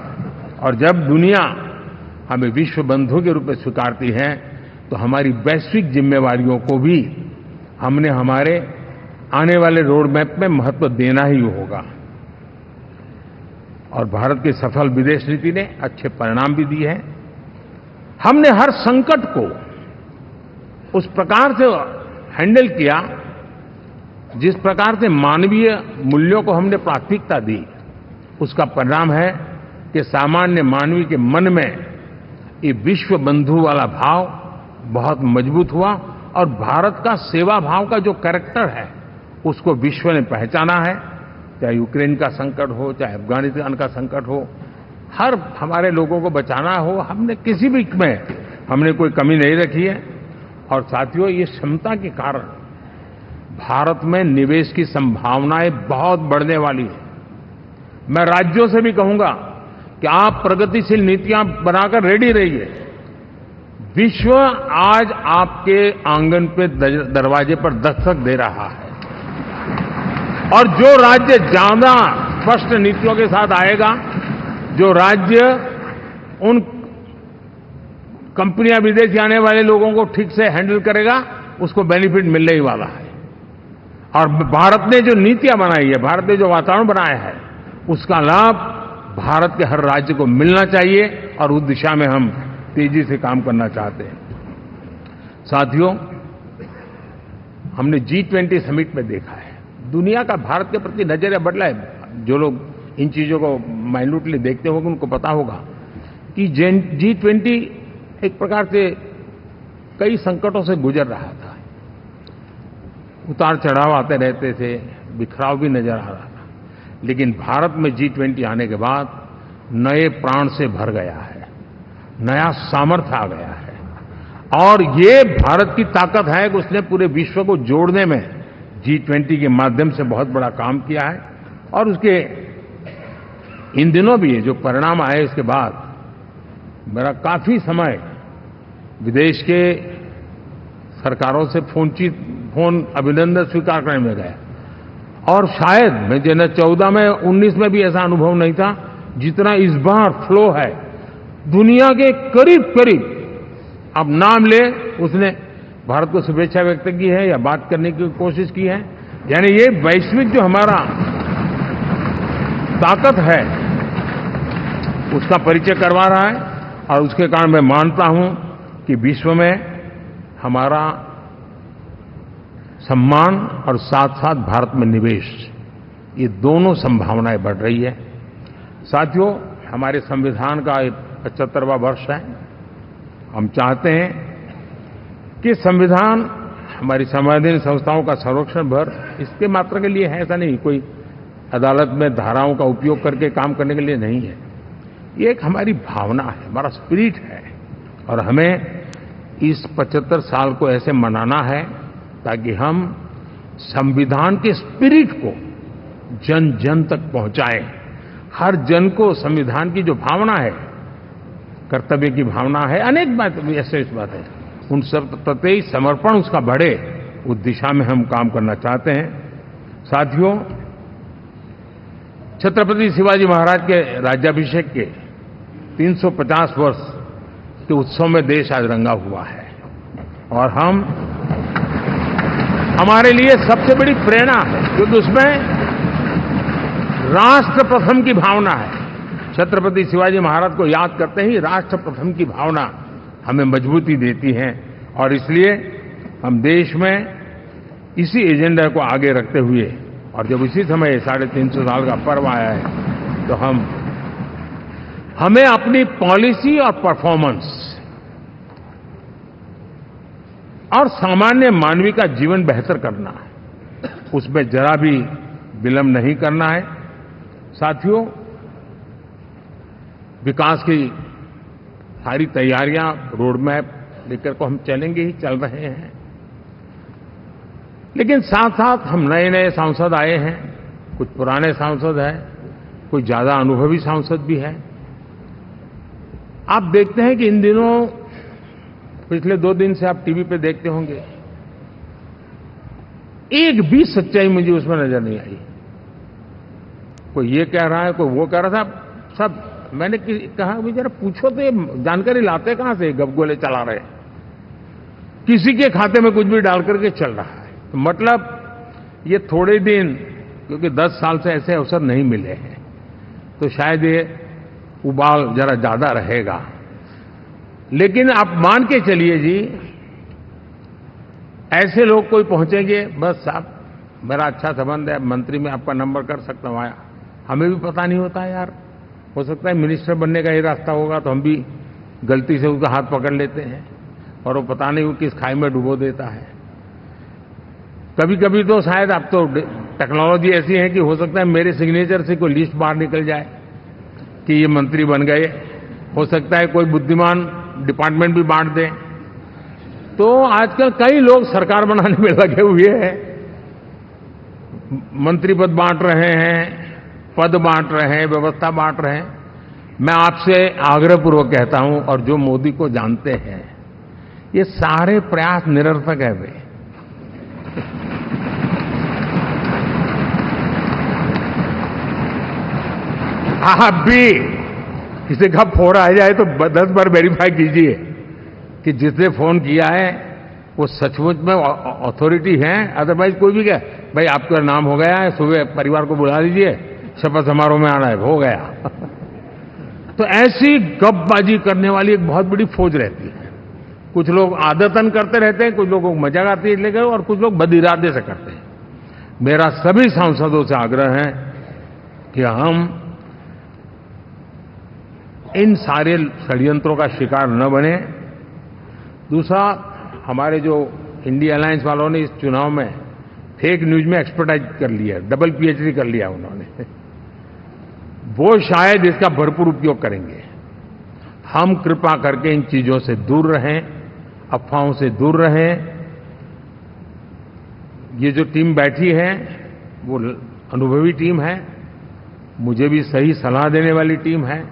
और जब दुनिया हमें विश्व बंधु के रूप में स्वीकारती है तो हमारी वैश्विक जिम्मेवारियों को भी हमने हमारे आने वाले रोड मैप में महत्व देना ही होगा। और भारत की सफल विदेश नीति ने अच्छे परिणाम भी दिए हैं। हमने हर संकट को उस प्रकार से हैंडल किया जिस प्रकार से मानवीय मूल्यों को हमने प्राथमिकता दी, उसका परिणाम है कि सामान्य मानवी के मन में ये विश्व बंधु वाला भाव बहुत मजबूत हुआ, और भारत का सेवा भाव का जो कैरेक्टर है उसको विश्व ने पहचाना है। चाहे यूक्रेन का संकट हो, चाहे अफगानिस्तान का संकट हो, हर हमारे लोगों को बचाना हो, हमने किसी भी में हमने कोई कमी नहीं रखी है। और साथियों, ये क्षमता के कारण भारत में निवेश की संभावनाएं बहुत बढ़ने वाली है। मैं राज्यों से भी कहूंगा कि आप प्रगतिशील नीतियां बनाकर रेडी रहिए। विश्व आज आपके आंगन पे दरवाजे पर दस्तक दे रहा है, और जो राज्य ज्यादा स्पष्ट नीतियों के साथ आएगा, जो राज्य उन कंपनियां विदेशी आने वाले लोगों को ठीक से हैंडल करेगा, उसको बेनिफिट मिलने ही वाला है। और भारत ने जो नीतियां बनाई है, भारत ने जो वातावरण बनाया है, उसका लाभ भारत के हर राज्य को मिलना चाहिए, और उस दिशा में हम तेजी से काम करना चाहते हैं। साथियों, हमने G20 समिट में देखा है, दुनिया का भारत के प्रति नजरिया बदला है। जो लोग इन चीजों को माइन्यूटली देखते होंगे उनको पता होगा कि G20 एक प्रकार से कई संकटों से गुजर रहा था। उतार चढ़ाव आते रहते थे, बिखराव भी नजर आ रहा था, लेकिन भारत में G20 आने के बाद नए प्राण से भर गया है, नया सामर्थ्य आ गया है। और ये भारत की ताकत है कि उसने पूरे विश्व को जोड़ने में G20 के माध्यम से बहुत बड़ा काम किया है। और उसके इन दिनों भी जो परिणाम आए, इसके बाद मेरा काफी समय विदेश के सरकारों से फोन अभिनंदन स्वीकार करने में गया, और शायद मैं 14 में 19 में भी ऐसा अनुभव नहीं था जितना इस बार फ्लो है। दुनिया के करीब करीब, अब नाम ले, उसने भारत को शुभेच्छा व्यक्त की है या बात करने की कोशिश की है। यानी ये वैश्विक जो हमारा ताकत है उसका परिचय करवा रहा है, और उसके कारण मैं मानता हूं कि विश्व में हमारा सम्मान और साथ साथ भारत में निवेश, ये दोनों संभावनाएं बढ़ रही है। साथियों, हमारे संविधान का 75वां वर्ष है। हम चाहते हैं कि संविधान हमारी संवैधानिक संस्थाओं का संरक्षण भर इसके मात्र के लिए है, ऐसा नहीं, कोई अदालत में धाराओं का उपयोग करके काम करने के लिए नहीं है। ये एक हमारी भावना है, हमारा स्पिरिट है, और हमें इस 75 साल को ऐसे मनाना है ताकि हम संविधान के स्पिरिट को जन जन तक पहुंचाएं। हर जन को संविधान की जो भावना है, कर्तव्य की भावना है, अनेक बात ऐसे इस बात है, उन सब प्रति समर्पण उसका बढ़े, उस दिशा में हम काम करना चाहते हैं। साथियों, छत्रपति शिवाजी महाराज के राज्याभिषेक के 350 वर्ष के उत्सव में देश आज रंगा हुआ है, और हमारे लिए सबसे बड़ी प्रेरणा है, क्योंकि उसमें राष्ट्र प्रथम की भावना है। छत्रपति शिवाजी महाराज को याद करते ही राष्ट्र प्रथम की भावना हमें मजबूती देती है, और इसलिए हम देश में इसी एजेंडा को आगे रखते हुए, और जब इसी समय 350 साल का पर्व आया है, तो हमें अपनी पॉलिसी और परफॉर्मेंस और सामान्य मानवीय का जीवन बेहतर करना है, उसमें जरा भी विलंब नहीं करना है। साथियों, विकास की सारी तैयारियां, रोड मैप लेकर को हम चलेंगे ही, चल रहे हैं, लेकिन साथ साथ हम नए नए सांसद आए हैं, कुछ पुराने सांसद हैं, कुछ ज्यादा अनुभवी सांसद भी हैं। आप देखते हैं कि इन दिनों, पिछले 2 दिन से आप टीवी पे देखते होंगे, एक भी सच्चाई मुझे उसमें नजर नहीं आई। कोई ये कह रहा है, कोई वो कह रहा था, सब मैंने कहा भाई जरा पूछो तो ये जानकारी लाते कहां से, गपगोले चला रहे, किसी के खाते में कुछ भी डाल करके चल रहा है। तो मतलब ये थोड़े दिन, क्योंकि 10 साल से ऐसे अवसर नहीं मिले हैं, तो शायद ये उबाल जरा ज्यादा रहेगा। लेकिन आप मान के चलिए जी, ऐसे लोग कोई पहुंचेंगे, बस साहब मेरा अच्छा संबंध है, मंत्री में आपका नंबर कर सकता हूं, आया, हमें भी पता नहीं होता यार, हो सकता है मिनिस्टर बनने का ही रास्ता होगा, तो हम भी गलती से उसका हाथ पकड़ लेते हैं, और वो पता नहीं वो किस खाई में डुबो देता है। कभी कभी तो शायद अब तो टेक्नोलॉजी ऐसी है कि हो सकता है मेरे सिग्नेचर से कोई लिस्ट बाहर निकल जाए कि ये मंत्री बन गए, हो सकता है कोई बुद्धिमान डिपार्टमेंट भी बांट दे। तो आजकल कई लोग सरकार बनाने में लगे हुए हैं, मंत्री पद बांट रहे हैं, पद बांट रहे हैं, व्यवस्था बांट रहे हैं। मैं आपसे आग्रहपूर्वक कहता हूं, और जो मोदी को जानते हैं, ये सारे प्रयास निरर्थक है। वे आप भी किसी का फोन आ जाए तो 10 बार वेरीफाई कीजिए कि जिसने फोन किया है वो सचमुच में अथॉरिटी है। अदरवाइज कोई भी कहे भाई आपका नाम हो गया है, सुबह परिवार को बुला लीजिए, शपथ समारोह में आना है, हो गया। तो ऐसी गपबाजी करने वाली एक बहुत बड़ी फौज रहती है। कुछ लोग आदतन करते रहते हैं, कुछ लोगों को मजाक आती है लेकर, और कुछ लोग बदिरादे से करते हैं। मेरा सभी सांसदों से आग्रह है कि हम इन सारे षड्यंत्रों का शिकार न बने। दूसरा, हमारे जो इंडिया अलायंस वालों ने इस चुनाव में फेक न्यूज में एक्सपर्टाइज कर लिया, डबल पीएचडी कर लिया उन्होंने, वो शायद इसका भरपूर उपयोग करेंगे। हम कृपा करके इन चीजों से दूर रहें, अफवाहों से दूर रहें। ये जो टीम बैठी है वो अनुभवी टीम है, मुझे भी सही सलाह देने वाली टीम है,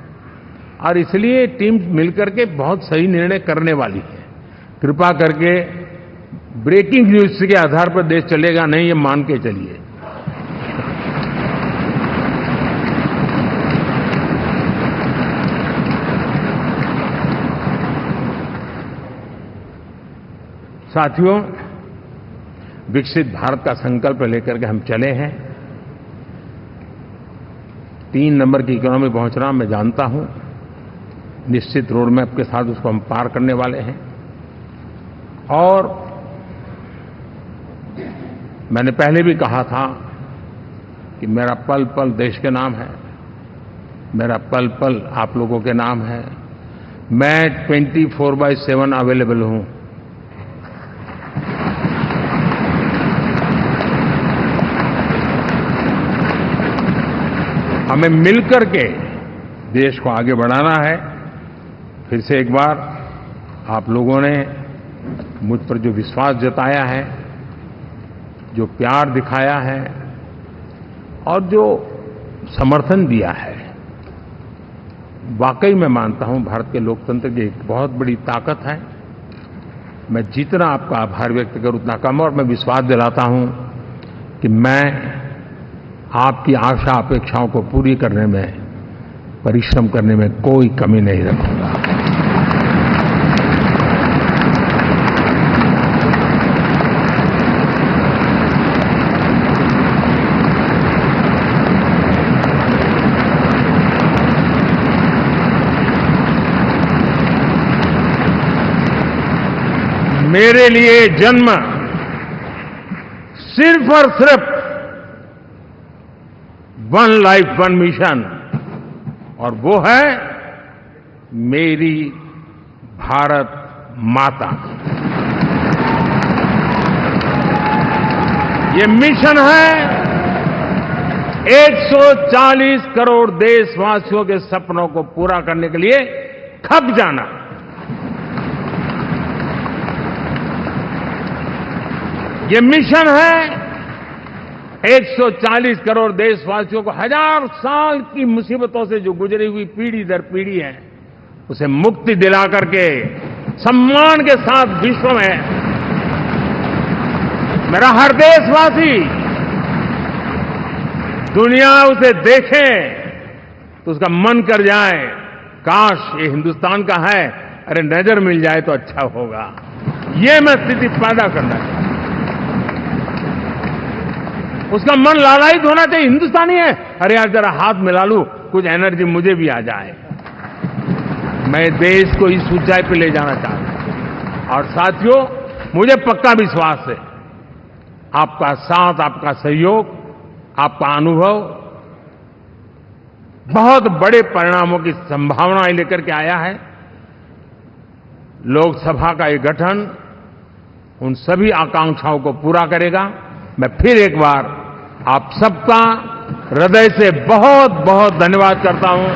और इसलिए टीम मिलकर के बहुत सही निर्णय करने वाली है। कृपा करके ब्रेकिंग न्यूज के आधार पर देश चलेगा नहीं, ये मान के चलिए। साथियों, विकसित भारत का संकल्प लेकर के हम चले हैं। 3 नंबर की इकोनॉमी पहुंचना मैं जानता हूं, निश्चित रोड मैप के साथ उसको हम पार करने वाले हैं। और मैंने पहले भी कहा था कि मेरा पल पल देश के नाम है, मेरा पल पल आप लोगों के नाम है। मैं 24/7 अवेलेबल हूं। हमें मिलकर के देश को आगे बढ़ाना है। फिर से एक बार आप लोगों ने मुझ पर जो विश्वास जताया है, जो प्यार दिखाया है और जो समर्थन दिया है, वाकई मैं मानता हूं भारत के लोकतंत्र की एक बहुत बड़ी ताकत है। मैं जितना आपका आभार व्यक्त करूं उतना कम, और मैं विश्वास दिलाता हूं कि मैं आपकी आशा अपेक्षाओं को पूरी करने में, परिश्रम करने में कोई कमी नहीं रखूंगा। मेरे लिए जन्म सिर्फ और सिर्फ वन लाइफ वन मिशन, और वो है मेरी भारत माता। ये मिशन है 140 करोड़ देशवासियों के सपनों को पूरा करने के लिए खप जाना। ये मिशन है 140 करोड़ देशवासियों को हजार साल की मुसीबतों से जो गुजरी हुई पीढ़ी दर पीढ़ी है, उसे मुक्ति दिला करके सम्मान के साथ विश्व में मेरा हर देशवासी दुनिया उसे देखे तो उसका मन कर जाए, काश ये हिंदुस्तान का है, अरे नजर मिल जाए तो अच्छा होगा। ये मैं स्थिति पैदा करना चाहता हूं। उसका मन लालायित होना चाहिए, हिंदुस्तानी है, अरे यार जरा हाथ मिला लूं, कुछ एनर्जी मुझे भी आ जाए। मैं देश को इस ऊंचाई पे ले जाना चाहता हूं। और साथियों, मुझे पक्का विश्वास है आपका साथ, आपका सहयोग, आपका अनुभव बहुत बड़े परिणामों की संभावनाएं लेकर के आया है। लोकसभा का ये गठन उन सभी आकांक्षाओं को पूरा करेगा। मैं फिर एक बार आप सबका हृदय से बहुत बहुत धन्यवाद करता हूं।